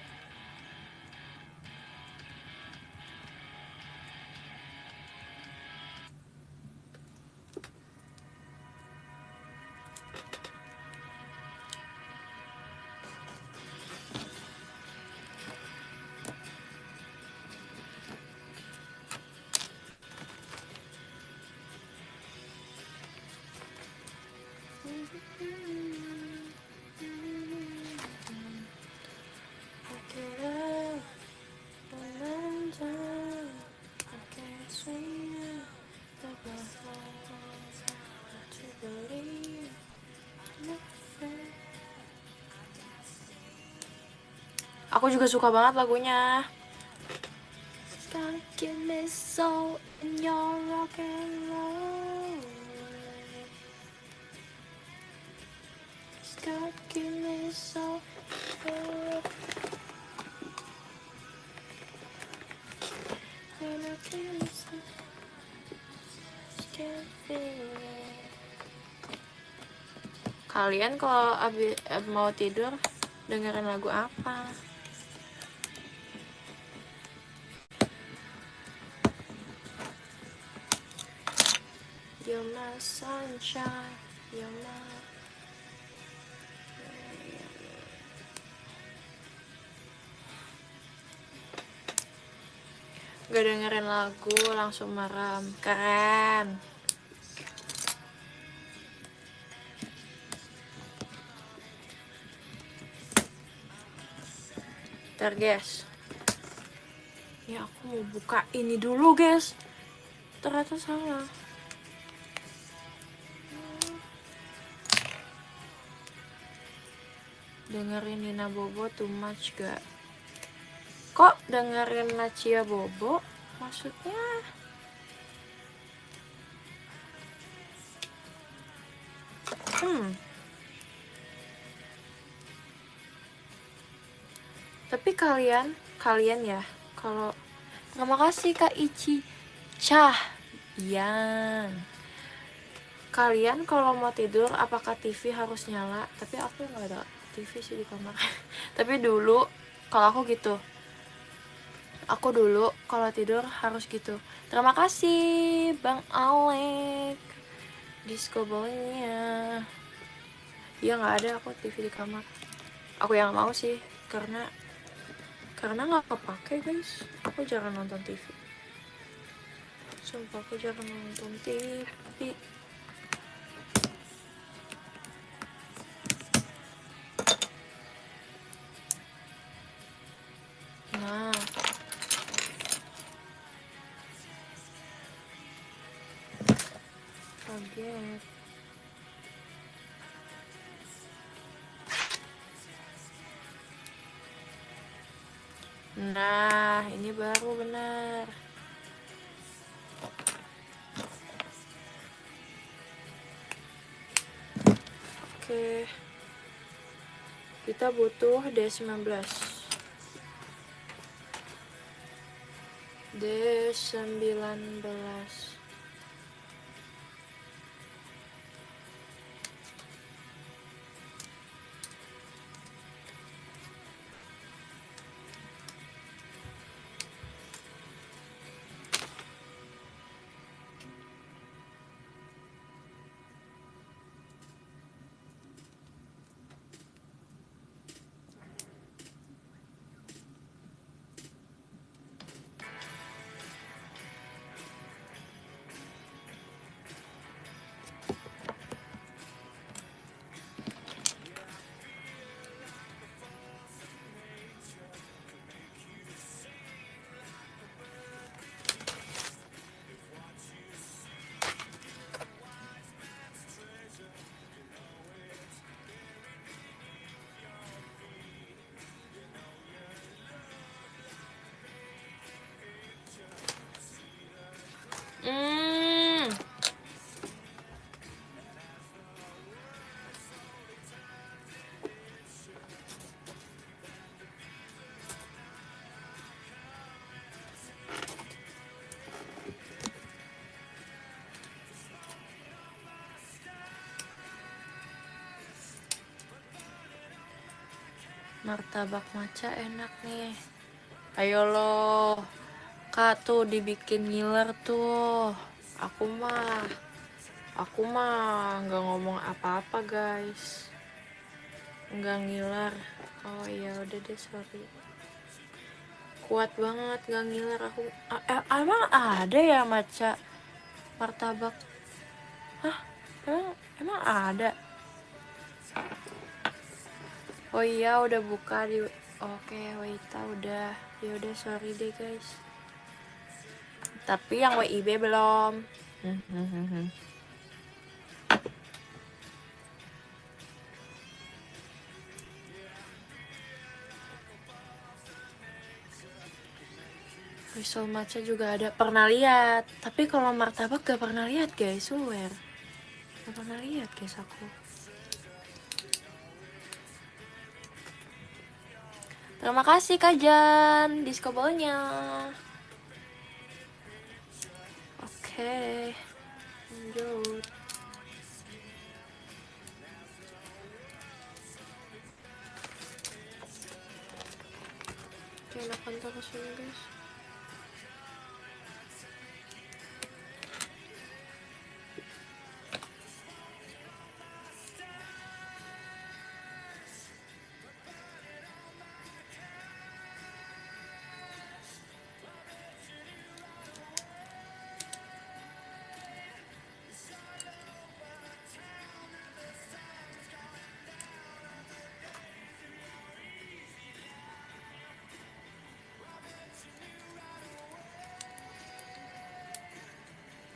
Aku juga suka banget lagunya. Give me soul in your rock and roll. God, give me soul. Kalian kalau mau tidur dengerin lagu apa? You're my sunshine, you're my... Gak dengerin lagu, langsung merem. Keren. Ntar guys, ini aku mau buka ini dulu guys. Ternyata salah. Dengerin Nina Bobo too much gak? Kok dengerin Nacia Bobo? Maksudnya? Tapi kalian ya, kalau terima kasih Kak Ici Cah Yan. Kalian kalau mau tidur apakah TV harus nyala? Tapi aku nggak ada TV sih di kamar. Tapi dulu kalau aku gitu. Aku dulu kalau tidur harus gitu. Terima kasih Bang Alek. Disco ballnya. Ya nggak ada aku TV di kamar. Aku yang mau sih karena nggak kepake guys. Aku jarang nonton TV. Sumpah aku jarang nonton TV. Nah, kaget. Nah, ini baru benar. Oke. Kita butuh D19. D19. Martabak maca enak nih. Ayo lo, Kak tuh dibikin ngiler tuh. Aku mah nggak ngomong apa-apa guys. Nggak ngiler. Oh iya udah deh, sorry. Kuat banget nggak ngiler aku. Emang ada ya maca martabak? Hah? Emang ada? Oh iya udah buka di... Oke, Waita udah. Ya udah sorry deh guys. Tapi yang WIB belum. Risol matcha juga ada. Pernah lihat. Tapi kalau martabak gak pernah lihat guys. Swear. Gak pernah lihat guys aku. Terima kasih Kak Jan, disco ballnya. Oke, lanjut. Enakan terus ini guys.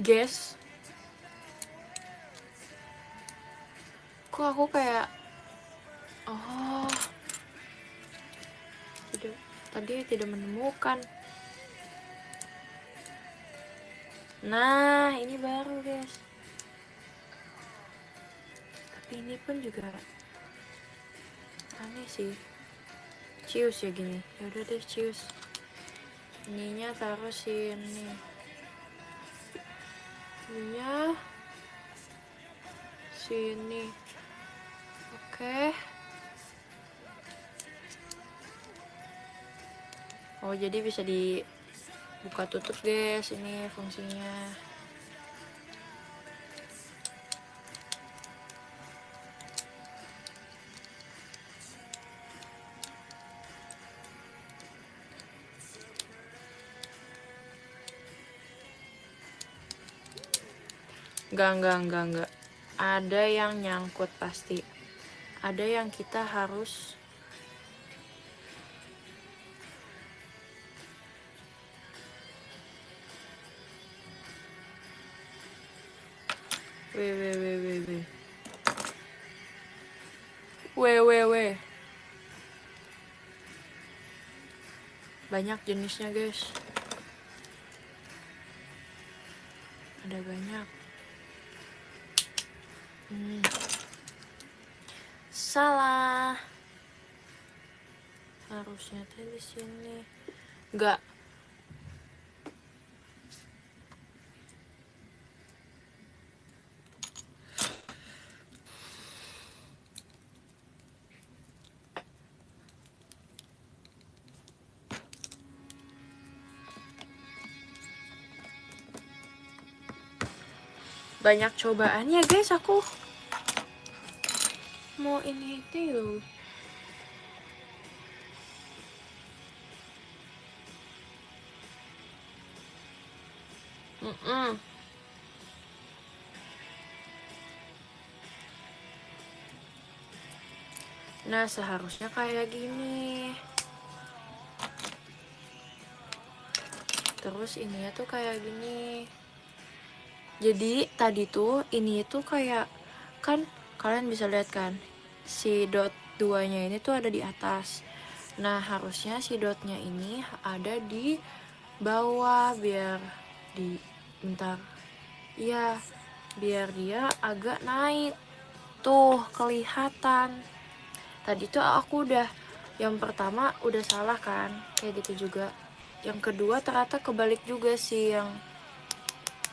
Guys, kok aku kayak tadi tidak menemukan. Nah, ini baru guys. Tapi ini pun juga aneh sih. Cius ya gini. Yaudah deh cius. Ininya taruh sini. Ininya sini. Oke. Oh, jadi bisa dibuka tutup guys, ini fungsinya. Enggak. Ada yang nyangkut pasti. Ada yang kita harus Weh. Banyak jenisnya guys. Ada banyak. Salah. Harusnya tadi di sini. Enggak. Banyak cobaannya guys, aku mau ini itu loh. Nah, seharusnya kayak gini. Terus ininya tuh kayak gini. Jadi tadi tuh ini tuh kayak, kan kalian bisa lihat kan, si dot 2-nya ini tuh ada di atas. Nah, harusnya si dotnya ini ada di bawah biar bentar. Iya, biar dia agak naik. Tuh, kelihatan. Tadi tuh aku yang pertama udah salah kan, kayak gitu juga. Yang kedua ternyata kebalik juga sih, yang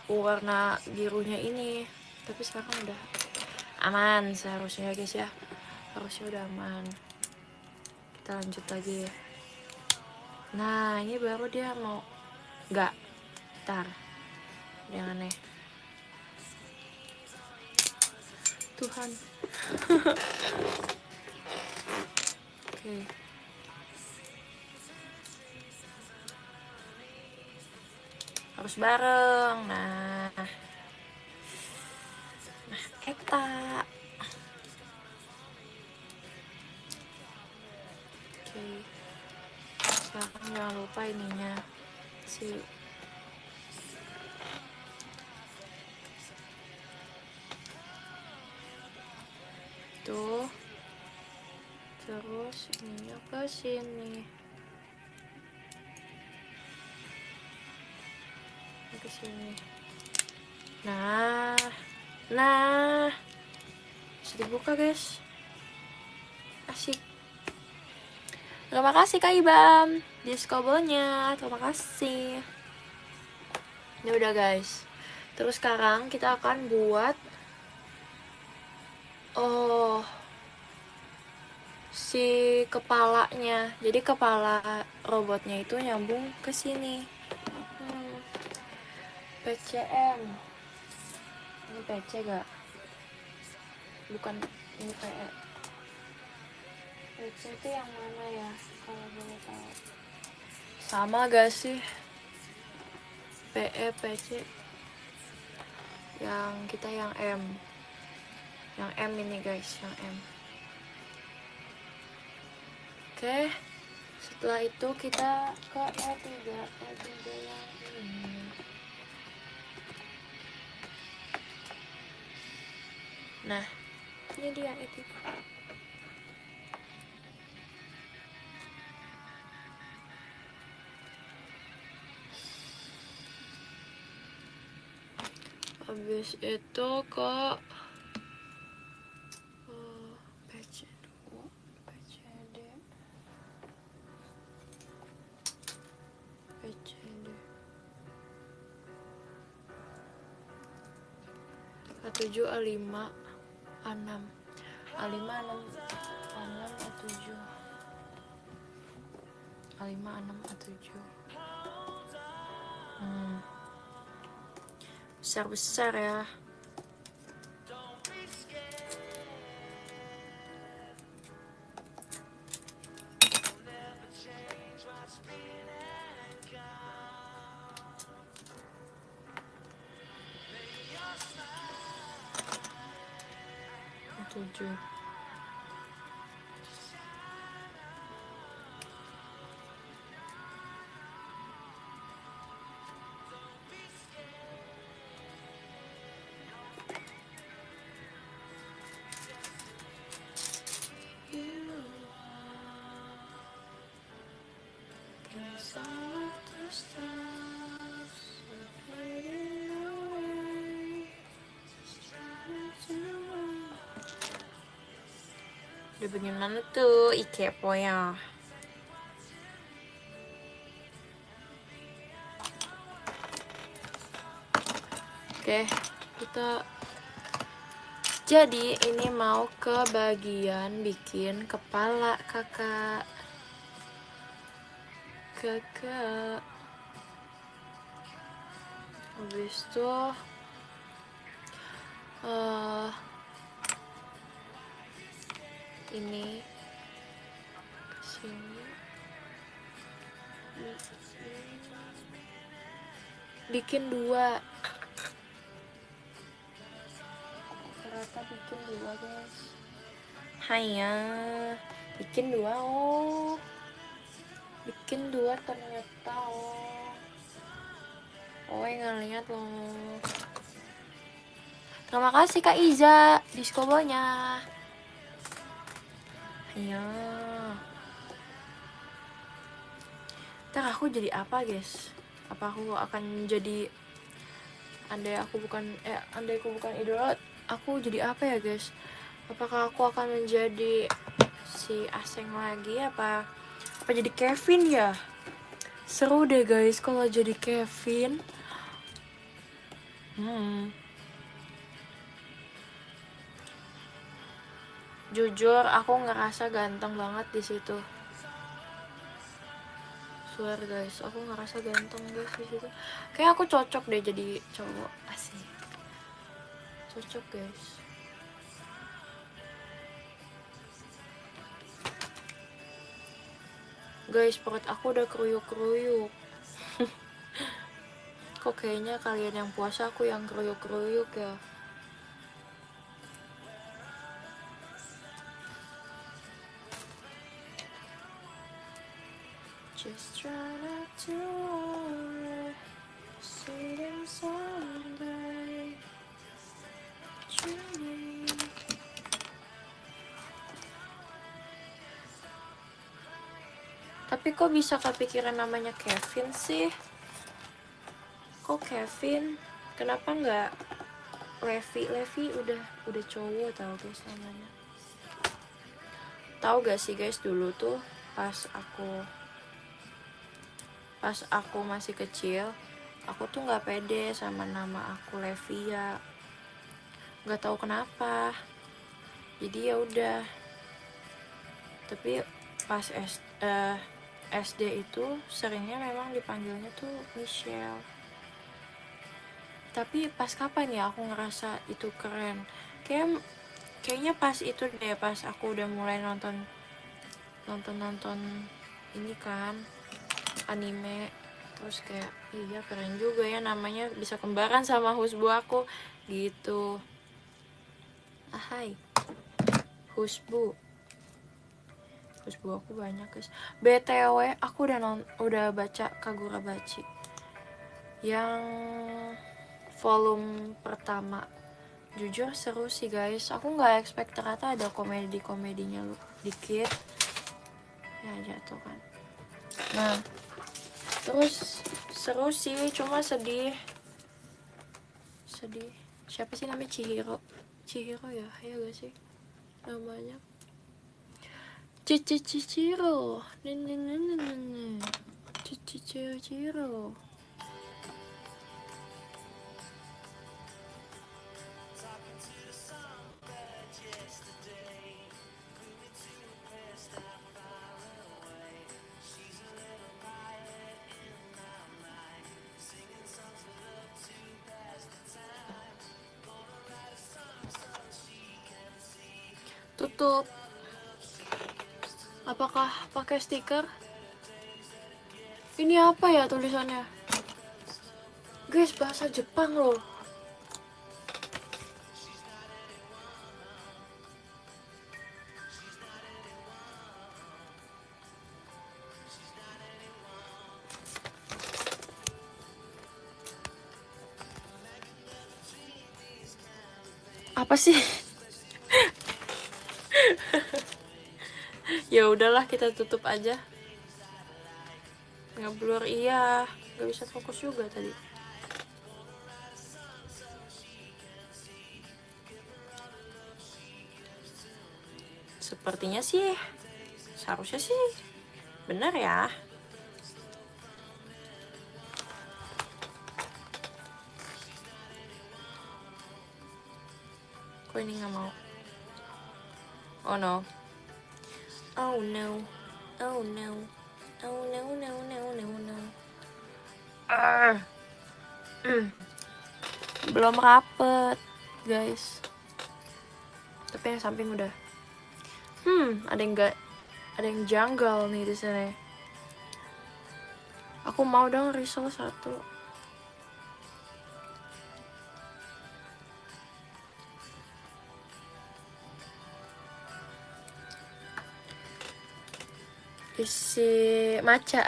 warna birunya ini. Tapi sekarang udah aman seharusnya guys ya. Harusnya udah aman. Kita lanjut lagi ya. Nah, ini baru dia mau. Enggak. Bentar. Yang aneh. Tuhan. Oke. Harus bareng. Nah, eta. Oke. Sekarang jangan lupa ininya. Tuh. Terus ininya ke sini. Ke sini. Nah. Bisa dibuka guys. Asik. Terima kasih Kak Ibam diskobolnya. Terima kasih. Ini udah guys. Terus sekarang kita akan buat si kepalanya. Jadi kepala robotnya itu nyambung ke sini. PCM. Ini PC gak? Bukan, ini PE. PC itu yang mana ya? Kalau boleh tahu. Sama gak sih? PE, PC. Yang kita yang M. Yang M ini guys, yang M. Oke. Setelah itu kita ke E3 yang ini. Nah, ini dia itu. Habis itu ke PC2, PCD, PCD A7, A5, A6, A5, A6, A6, A7, A5, A6, A7. Besar-besar ya. A7. Udah bagaimana tuh Ikepo ya? Oke, kita jadi ini mau ke bagian bikin kepala kakak. Habis itu ini sini bikin 2 rata, bikin 2 guys. Hanya bikin 2. Oh, bikin 2 ternyata. Oh yang ngeliat loh. Terima kasih Kak Iza diskobonya. Ya. Ntar aku jadi apa guys? Apa aku akan jadi andai aku bukan idola, aku jadi apa ya guys? Apakah aku akan menjadi si Aseng lagi apa jadi Kevin ya? Seru deh guys kalau jadi Kevin. Jujur aku ngerasa ganteng banget di situ. Swear guys, aku ngerasa ganteng guys di situ. Kayak aku cocok deh jadi cowok, asik. Cocok guys. Guys, perut aku udah keruyuk-keruyuk. Kok kayaknya kalian yang puasa, aku yang keruyuk-keruyuk ya. Just try not to worry, see them someday. Tapi kok bisa kepikiran namanya Kevin sih? Kok Kevin? Kenapa nggak Levi? Levi udah cowok tau guys namanya. Tahu gak sih guys, dulu tuh pas aku masih kecil, aku tuh nggak pede sama nama aku Levi ya. Nggak tahu kenapa. Jadi ya udah. Tapi pas SD itu seringnya memang dipanggilnya tuh Michelle. Tapi pas kapan ya aku ngerasa itu keren? Kayaknya pas itu deh, pas aku udah mulai nonton ini kan, anime. Terus kayak iya keren juga ya, namanya bisa kembaran sama husbu aku gitu. Hai husbu aku banyak guys. BTW aku udah baca Kagurabachi yang volume pertama Jujur seru sih guys, aku nggak expect ternyata ada komedinya dikit ya, jatuh kan. Nah terus seru sih, cuma sedih. Siapa sih namanya? Chihiro ya gak sih namanya? Chihiro Chihiro. Tutup. Apakah pakai stiker? Ini apa ya tulisannya? Guys, bahasa Jepang loh. Apa sih? Ya udahlah, kita tutup aja. Ngeblur, iya. Gak bisa fokus juga tadi. Sepertinya sih, seharusnya sih benar ya. Kok ini nggak mau? Oh no. Oh no. Oh no. Oh no no no no no. Belum rapet, guys. Tapi yang samping udah. Ada yang janggal nih di sini. Aku mau dong risol 1. Isi matcha.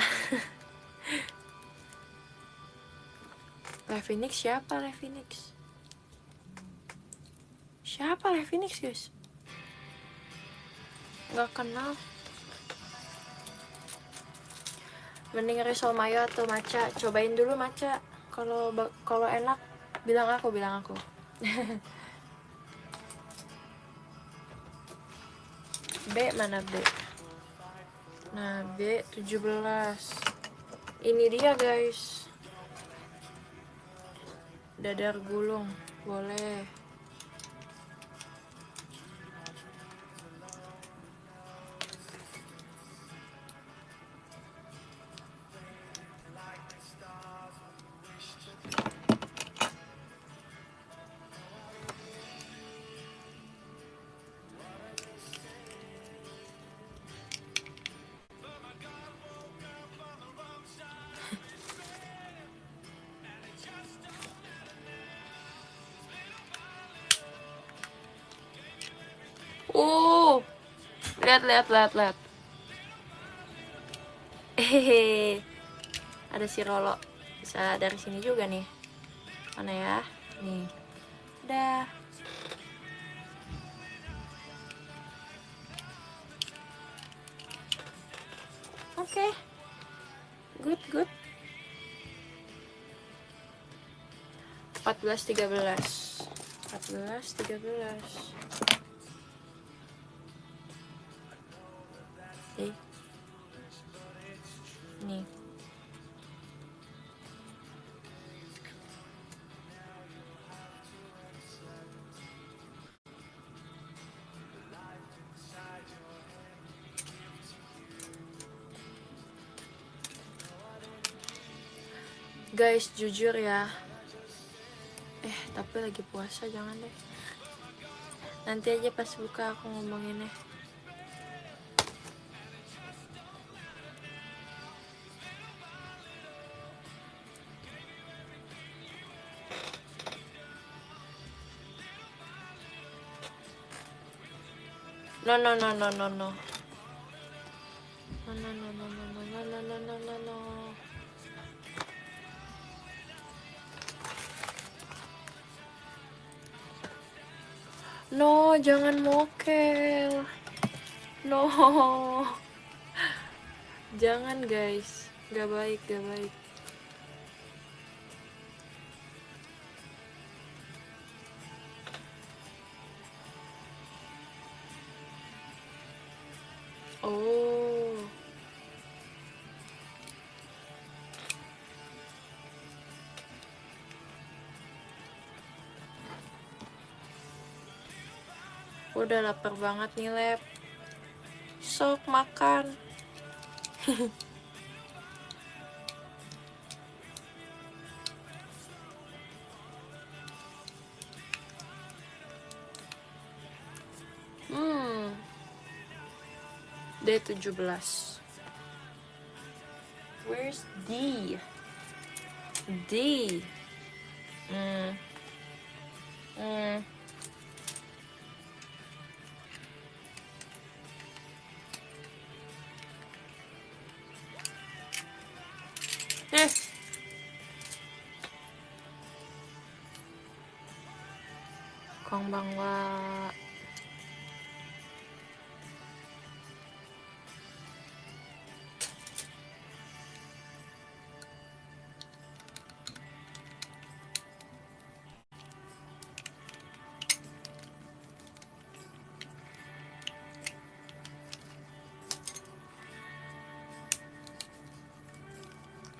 Levinix siapa? Siapa Levinix guys? Nggak kenal. Mending risol mayo atau matcha. Cobain dulu matcha. Kalau enak bilang aku. B mana B? Nah, B17. Ini dia guys. Dadar gulung, boleh. Lihat. Hehehe. Ada si Rolo. Bisa dari sini juga nih. Mana ya? Nih. Udah. Oke. Good. 14-13. Nih. Guys, jujur ya. Tapi lagi puasa, jangan deh. Nanti aja pas buka aku ngomonginnya. No. No, jangan mokel. No. Jangan guys. Gak baik, gak baik. Oh. Udah lapar banget nih, Lep. Sok makan. D17. Where's D? D. Hmm. Hmm. Eh. Kong Bang Wa.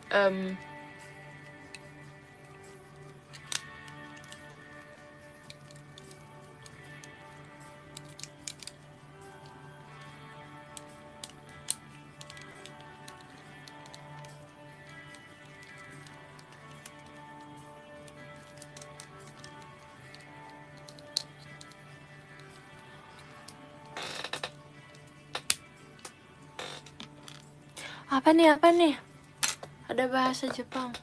Um. Apa nih? Apa nih? Ada bahasa Jepang.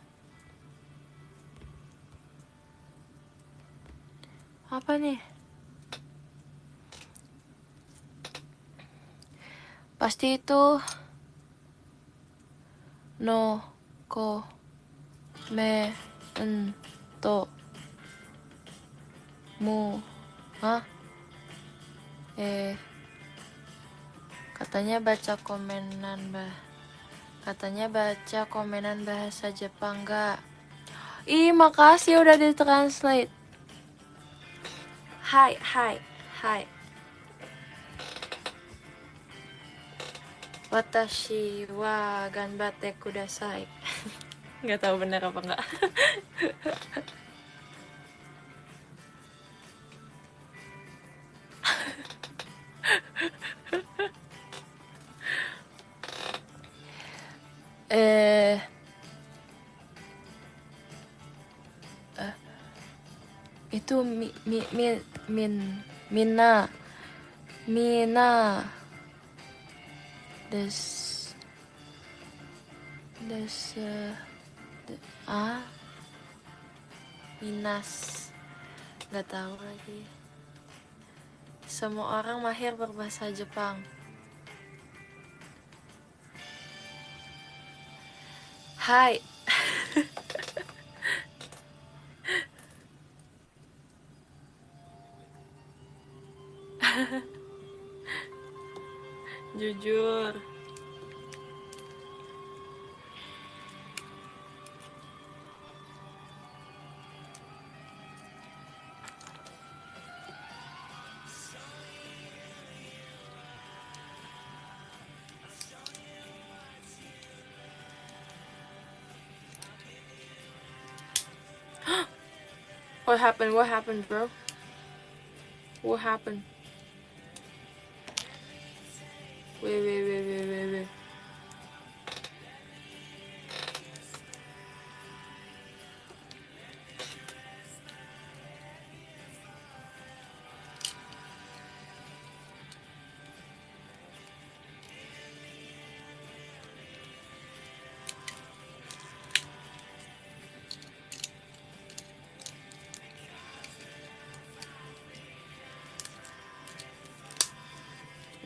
Apa nih? Pasti itu no ko me en to mu. Hah? Katanya baca komenan Katanya baca komenan bahasa Jepang gak? Ih, makasih udah ditranslate. Hai, hai, hai. Watashi wa ganbatte kudasai. Nggak tahu benar apa enggak. Itu Mina des Minas, nggak tahu lagi. Semua orang mahir berbahasa Jepang. Hai. Jujur. What happened? What happened, bro? What happened? Wait.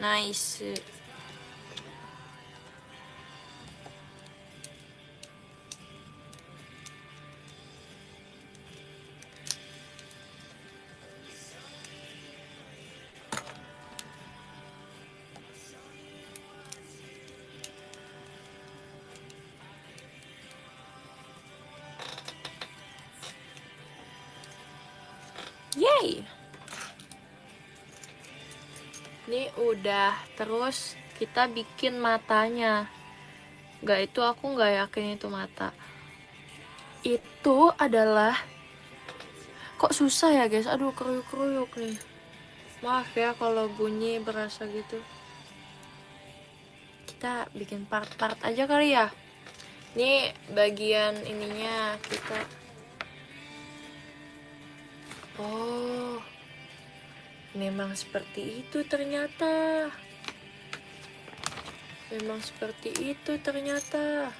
Nice. Udah, terus kita bikin matanya. Itu aku nggak yakin itu mata. Itu adalah, kok susah ya guys, aduh keruyuk-keruyuk nih. Maaf ya kalau bunyi berasa gitu. Kita bikin part-part aja kali ya. Ini bagian ininya kita. Oh, memang seperti itu ternyata. Memang seperti itu ternyata.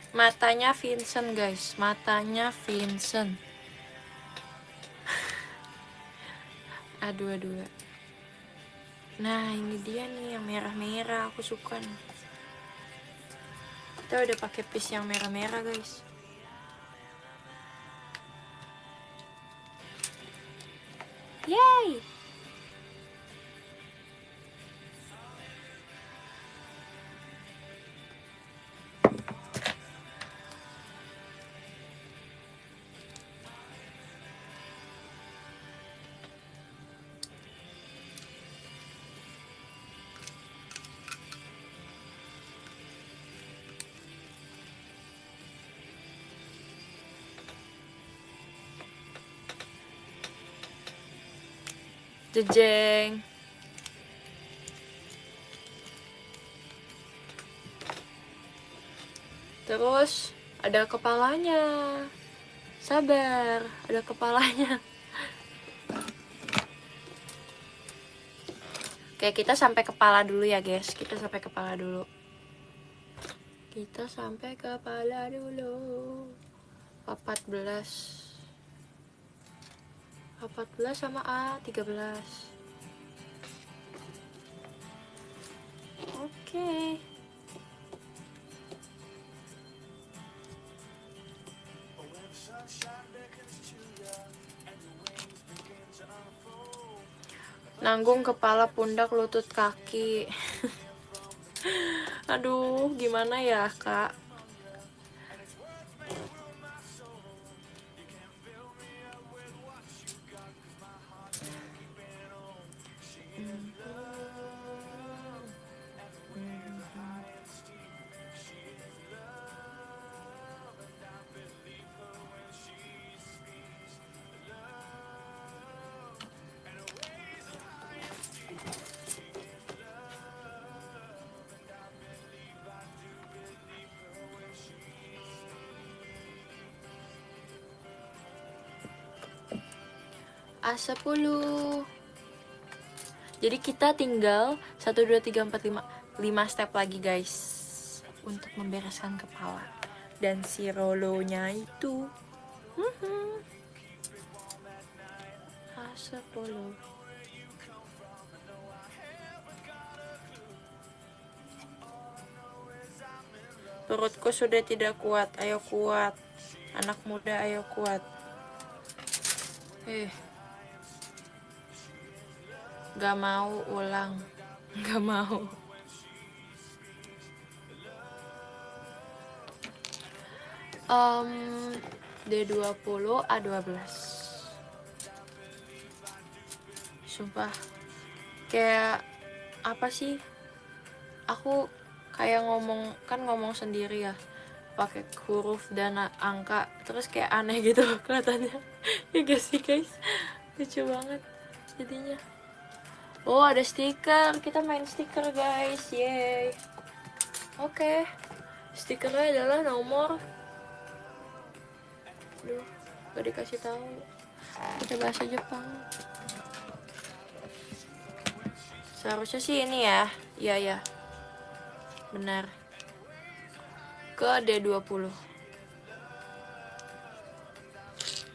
Matanya Vincent guys, matanya Vincent. Aduh. Nah ini dia nih yang merah-merah, aku suka nih. Kita udah pakai piece yang merah-merah guys. Yay! Jejeng. Terus ada kepalanya. Sabar, ada kepalanya. Oke, kita sampai kepala dulu ya guys. Kita sampai kepala dulu. 14 sama A13. Oke. Nanggung kepala, pundak, lutut, kaki. Aduh, gimana ya, Kak? A10. Jadi kita tinggal 1, 2, 3, 4, 5 step lagi guys untuk membereskan kepala dan si rolonya itu. A10. Perutku sudah tidak kuat, ayo kuat. Anak muda ayo kuat. Gak mau ulang. Gak mau. D20 A12. Sumpah kayak apa sih, aku kayak ngomong sendiri ya pakai huruf dan angka terus kayak aneh gitu kelihatannya. Ya gak sih guys, lucu banget jadinya. Oh ada stiker, kita main stiker guys, yay. Oke. Stikernya adalah nomor, gak dikasih tahu, pakai bahasa Jepang. Seharusnya sih ini ya. Iya benar, ke D20.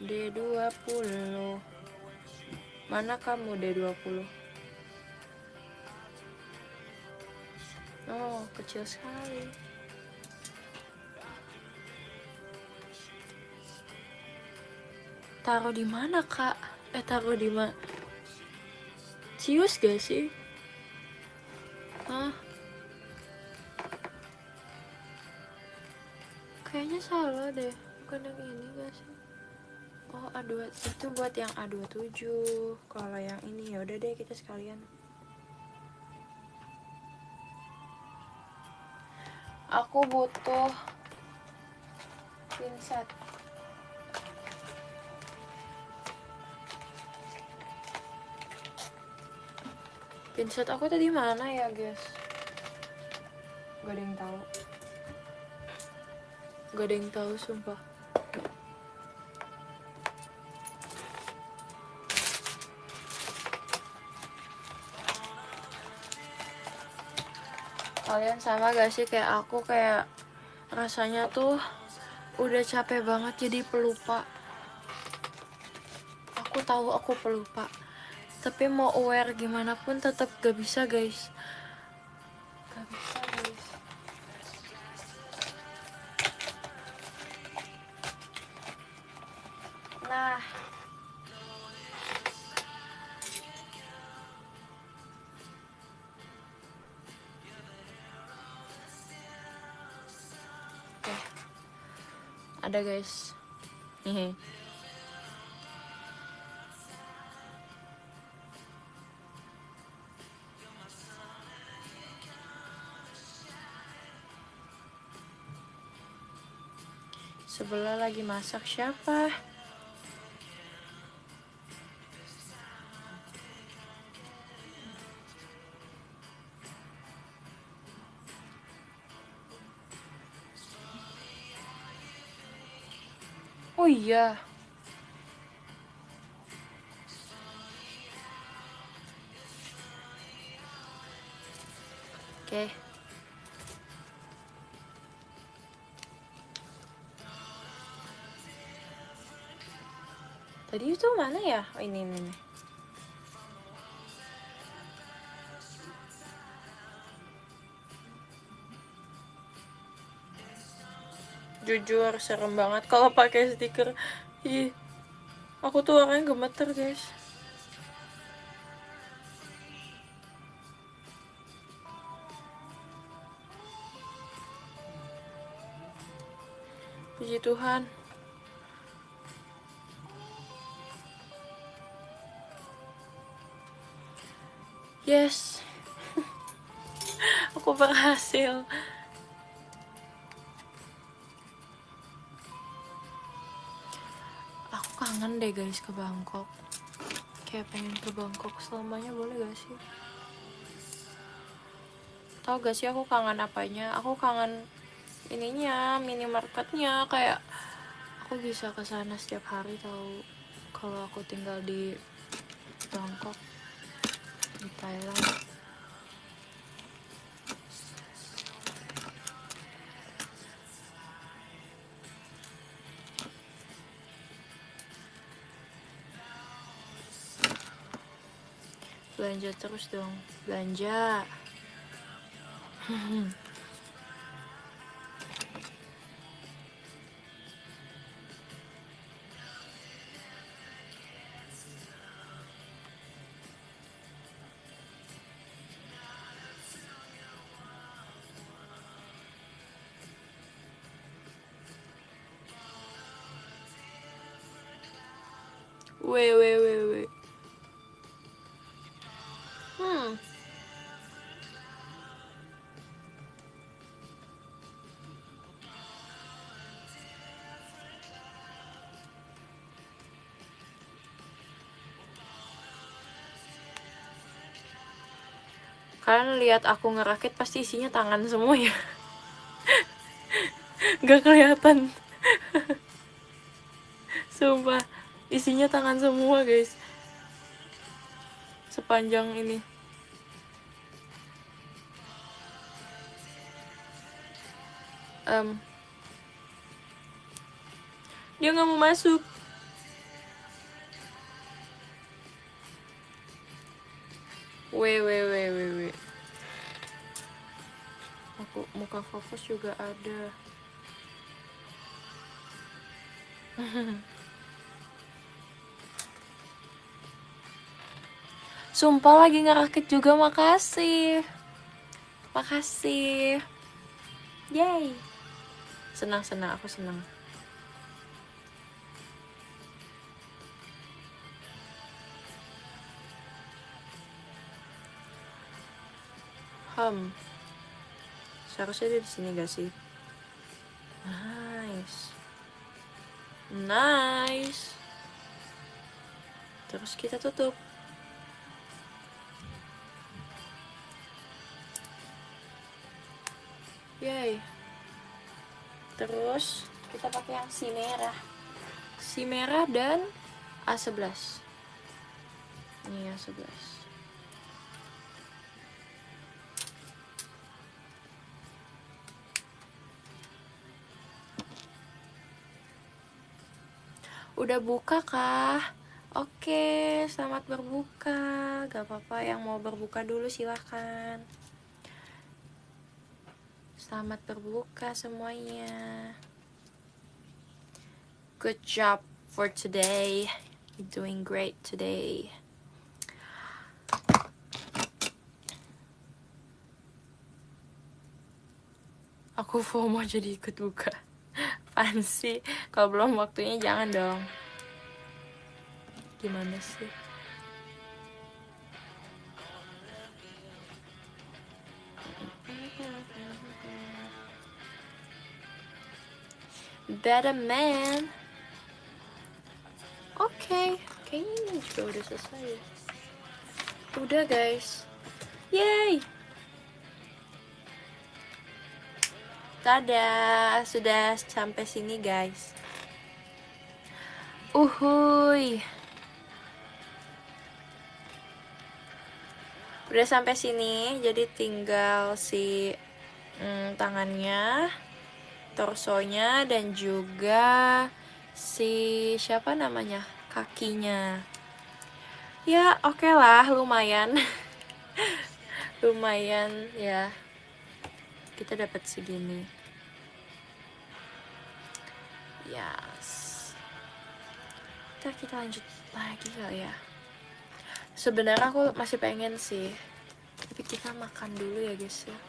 D20. Mana kamu D20? Oh, kecil sekali. Taruh di mana, Kak? Taruh di mana? Serius gak sih? Hah? Kayaknya salah deh. Bukan yang ini gak sih? Oh, A2 itu buat yang A27. Kalau yang ini ya udah deh kita sekalian. Aku butuh pinset. Pinset aku tadi mana ya, guys? Gak ada yang tahu. Gak ada yang tahu, sumpah. Kalian sama gak sih kayak aku, kayak rasanya tuh udah capek banget jadi pelupa. Aku tahu aku pelupa, tapi mau aware gimana pun tetap gak bisa, guys. Gak bisa, guys. Nah, oke. Ada, guys. Hehe. Sebelah lagi masak siapa? Oh iya. Oke. Tadi itu mana ya? Oh, ini. Jujur serem banget kalau pakai stiker. Ih, aku tuh orangnya gemeter, guys. Puji Tuhan. Yes. Aku berhasil. Aku kangen deh, guys, ke Bangkok. Kayak pengen ke Bangkok selamanya, boleh gak sih? Tau gak sih aku kangen apanya? Aku kangen ininya, minimarketnya. Kayak aku bisa ke sana setiap hari tahu. Kalau aku tinggal di Bangkok, di Thailand. Belanja terus dong, belanja. Weh. Kalian lihat aku ngerakit pasti isinya tangan semua ya. Gak kelihatan. Sumpah, isinya tangan semua, guys. Sepanjang ini. Dia nggak mau masuk. Weh. Aku muka fokus juga ada. Sumpah lagi ngerakit juga, makasih. Yay. Senang, aku senang. Seharusnya dia di sini gak sih? Nice. Terus kita tutup. Yay. Terus kita pakai yang si merah dan A11. Ini A11. Udah buka kah? Oke, selamat berbuka. Gak apa-apa, yang mau berbuka dulu silahkan. Selamat berbuka semuanya. Good job for today. You're doing great today. Aku FOMO jadi ikut buka. Apaan sih? Kalau belum waktunya jangan dong. Gimana sih? Better man. Oke, kayaknya ini juga udah selesai. Udah guys. Yay. Tada, sudah sampai sini guys. Uhuy. Udah sampai sini, jadi tinggal si tangannya, torsonya, dan juga si siapa namanya, kakinya. Ya oke lah, lumayan. Lumayan ya. Kita dapat segini. Yes. Kita lanjut lagi kali ya. Sebenarnya aku masih pengen sih, tapi kita makan dulu ya guys ya.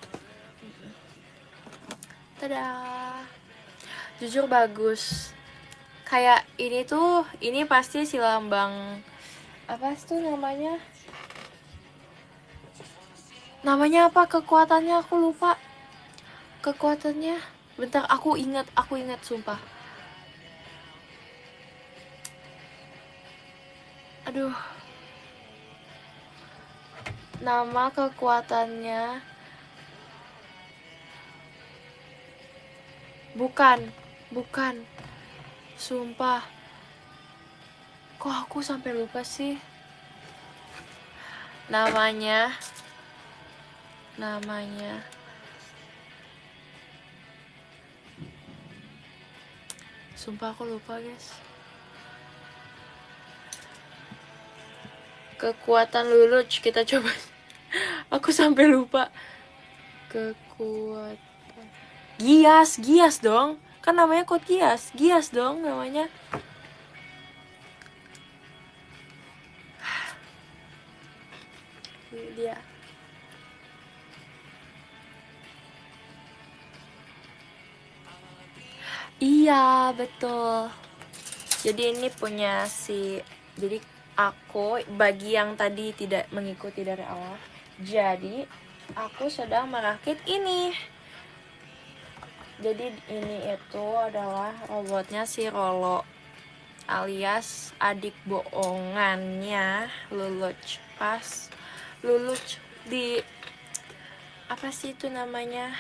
Tada. Jujur bagus. Kayak ini pasti si lambang apa tuh namanya? Namanya apa kekuatannya, aku lupa. Kekuatannya. Bentar, aku ingat sumpah. Aduh. Nama kekuatannya bukan. Sumpah. Kok aku sampai lupa sih? Namanya sumpah aku lupa guys. Kekuatan Lelouch, kita coba. Aku sampai lupa. Kekuatan Gias dong. Kan namanya Code Gias dong namanya. Ini dia. Iya, betul. Jadi ini punya jadi aku, bagi yang tadi tidak mengikuti dari awal, jadi aku sedang merakit ini. Jadi ini itu adalah robotnya si Rolo, alias adik bohongannya Lelouch. Pas Lelouch di apa sih itu namanya,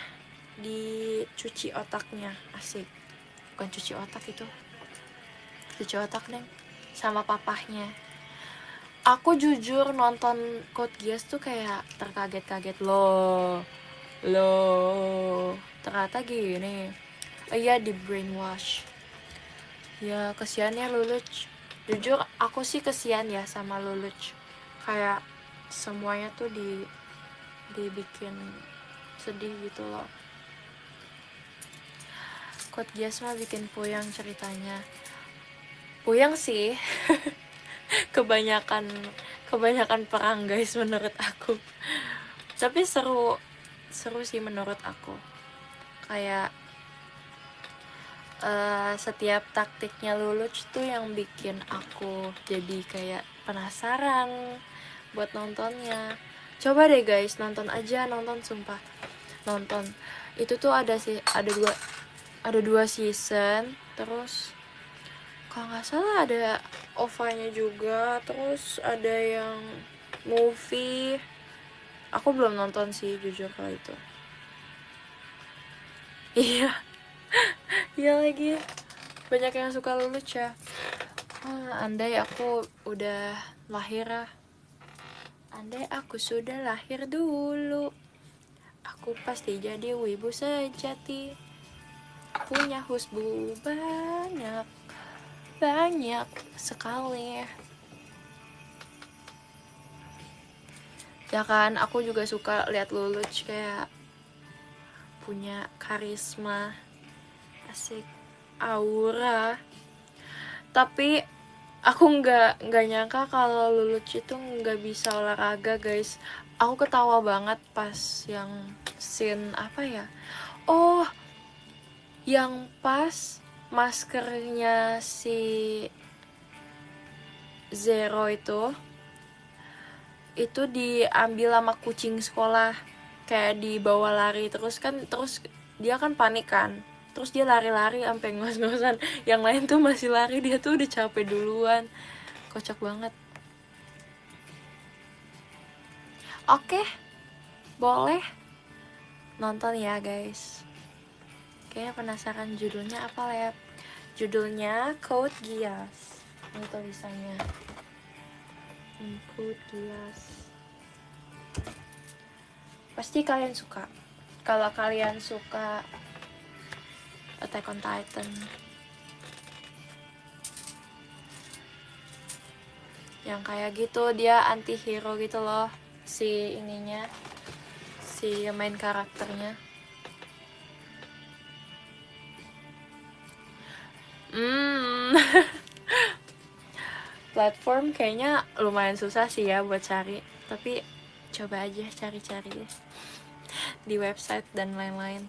dicuci otaknya, asik. Bukan cuci otak itu, cuci otak neng, sama papahnya. Aku jujur nonton Code Geass tuh kayak terkaget-kaget loh, ternyata gini. Iya, di brainwash. Ya kesiannya Lelouch. Jujur aku sih kesian ya sama Lelouch. Kayak semuanya tuh dibikin sedih gitu loh. Code Geass mah bikin puyeng ceritanya. Puyeng sih. kebanyakan perang guys menurut aku, tapi seru sih menurut aku. Kayak setiap taktiknya Lelouch tuh yang bikin aku jadi kayak penasaran buat nontonnya. Coba deh guys, nonton aja, nonton, sumpah nonton. Itu tuh ada dua season, terus kalau nggak salah ada OVA-nya juga, terus ada yang movie. Aku belum nonton sih jujur kalau itu. Iya. Iya lagi, banyak yang suka Lelouch ya. Andai aku udah lahir ya, andai aku sudah lahir dulu, aku pasti jadi wibu sejati, punya husbu banyak sekali. Ya kan, aku juga suka lihat Lelouch kayak punya karisma, asik, aura. Tapi aku nggak nyangka kalau Lelouch itu nggak bisa olahraga guys. Aku ketawa banget pas yang scene apa ya, oh yang pas maskernya si Zero itu diambil sama kucing sekolah, kayak dibawa lari, terus dia kan panik kan, terus dia lari-lari sampai ngos-ngosan, yang lain tuh masih lari, dia tuh udah capek duluan. Kocak banget. Oke, boleh nonton ya guys. Kayaknya penasaran judulnya apa, Lep? Judulnya Code Geass. Ini tulisannya. Code Geass. Pasti kalian suka. Kalau kalian suka Attack on Titan, yang kayak gitu, dia anti hero gitu loh, si main karakternya. Platform kayaknya lumayan susah sih ya buat cari, tapi coba aja cari-cari deh di website dan lain-lain,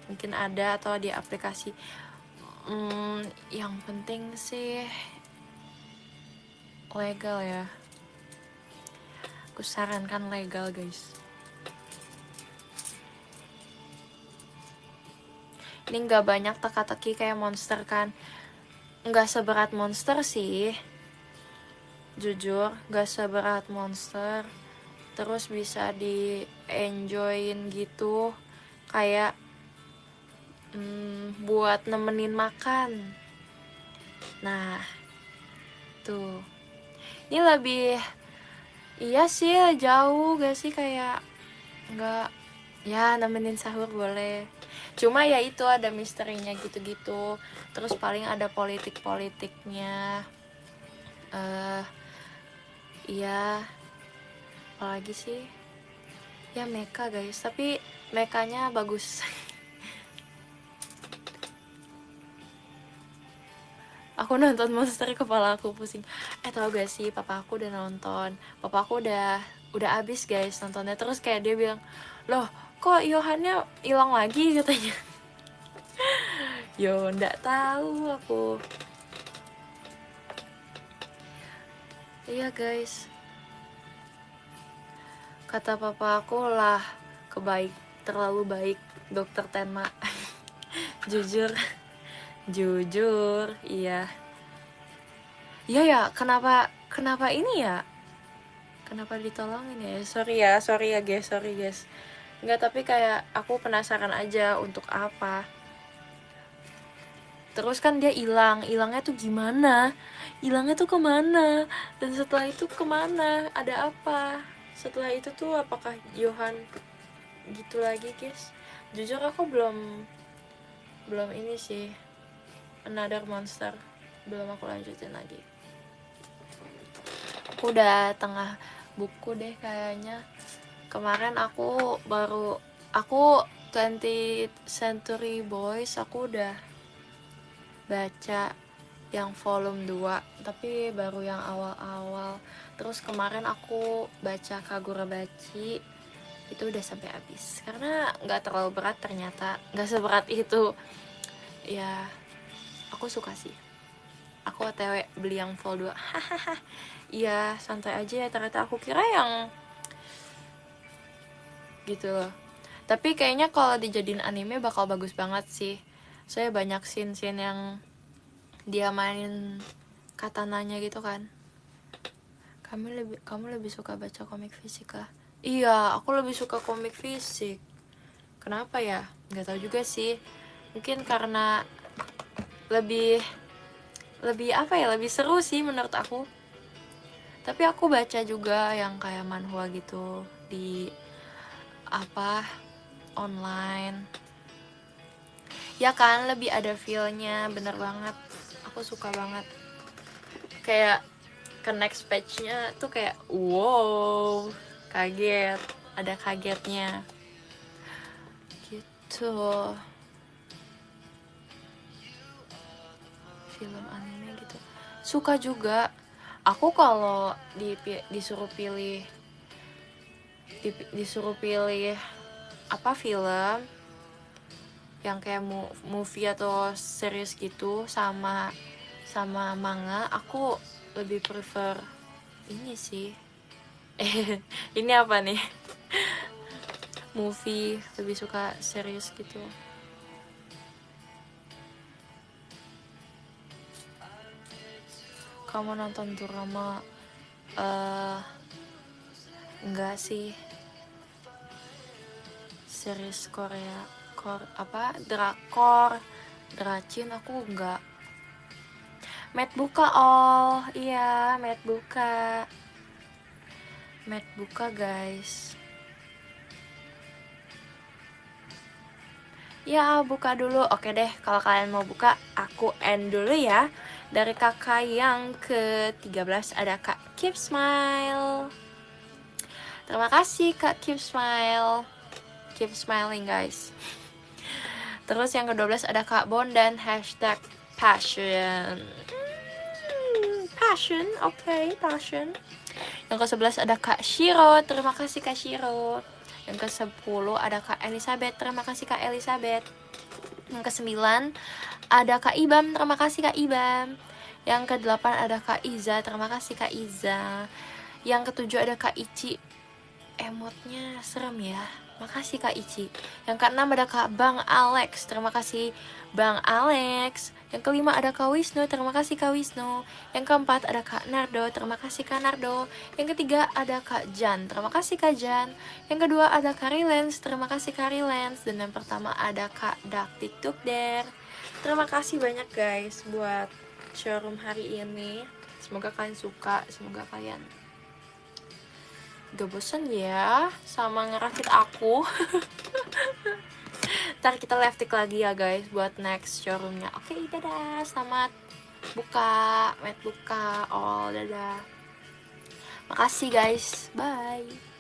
mungkin ada, atau di aplikasi. Yang penting sih legal ya, aku sarankan legal guys. Ini nggak banyak teka-teki kayak Monster kan, nggak seberat Monster sih, jujur nggak seberat Monster, terus bisa di enjoyin gitu, kayak buat nemenin makan. Nah tuh, ini lebih, iya sih jauh gak sih, kayak nggak, ya nemenin sahur boleh, cuma ya itu ada misterinya gitu-gitu, terus paling ada politik-politiknya. Iya, apalagi sih ya, mecha guys, tapi mechanya bagus. Aku nonton Monster, kepala aku pusing. Tau gak sih, papa aku udah nonton, papa aku udah abis guys nontonnya, terus kayak dia bilang, loh kok Yohannya hilang lagi katanya. Yo ndak tahu aku. Iya guys, kata papa aku lah, terlalu baik dokter Tenma. jujur iya ya, kenapa ini ya, kenapa ditolongin ya, sorry ya guys. Enggak, tapi kayak aku penasaran aja untuk apa. Terus kan dia hilangnya tuh gimana, hilangnya tuh kemana, dan setelah itu kemana, ada apa setelah itu tuh, apakah Johan gitu lagi guys. Jujur aku belum ini sih, Another Monster belum aku lanjutin lagi. Aku buku deh kayaknya. Kemarin aku 20th Century Boys aku udah baca yang volume 2, tapi baru yang awal-awal. Terus kemarin aku baca Kagurabachi, itu udah sampai habis karena nggak terlalu berat, ternyata nggak seberat itu ya. Aku suka sih, aku OTW beli yang vol 2. Hahaha. Iya, santai aja ya, ternyata aku kira yang gitu loh. Tapi kayaknya kalau dijadiin anime bakal bagus banget sih. Saya banyak scene-scene yang dia mainin katananya gitu kan. Kamu lebih suka baca komik fisik kah? Iya, aku lebih suka komik fisik. Kenapa ya? Nggak tahu juga sih. Mungkin karena lebih lebih apa ya? Lebih seru sih menurut aku. Tapi aku baca juga yang kayak manhwa gitu di apa online. Ya kan, lebih ada feel-nya, bener banget. Aku suka banget. Kayak ke next page-nya tuh kayak wow, kaget, ada kagetnya gitu. Film anime gitu suka juga aku. Kalau disuruh pilih apa film yang kayak movie atau series gitu sama manga, aku lebih prefer ini sih. Ini apa nih? Movie, lebih suka series gitu. Kamu nonton drama? Enggak sih. Series Korea, drakor, dracin aku enggak. Mat buka, oh iya, mat buka guys. Ya, buka dulu. Oke deh, kalau kalian mau buka, aku end dulu ya. Dari kakak yang ke-13 ada Kak Keep Smile. Terima kasih Kak Keep Smile. Keep smiling guys. Terus yang ke-12 ada Kak Bon dan #passion. Passion, oke, passion. Yang ke-11 ada Kak Shiro. Terima kasih Kak Shiro. Yang ke-10 ada Kak Elizabeth. Terima kasih Kak Elizabeth. Yang ke-9 ada Kak Ibam. Terima kasih Kak Ibam. Yang ke-8 ada Kak Iza. Terima kasih Kak Iza. Yang ke-7 ada Kak Ici. Emotnya serem ya. Makasih Kak Ici. Yang ke-6 ada Kak Bang Alex. Terima kasih Bang Alex. Yang ke-5 ada Kak Wisnu. Terima kasih Kak Wisnu. Yang ke-4 ada Kak Nardo. Terima kasih Kak Nardo. Yang ke-3 ada Kak Jan. Terima kasih Kak Jan. Yang ke-2 ada Kak Rilens. Terima kasih Kak Rilens. Dan yang pertama ada Kak Daktik Tukder. Terima kasih banyak guys buat showroom hari ini. Semoga kalian suka. Semoga kalian gak bosan ya sama ngerakit aku. Ntar kita live tick lagi ya guys buat next showroomnya. Oke, dadah, selamat buka, mat buka, dadah. Makasih guys, bye.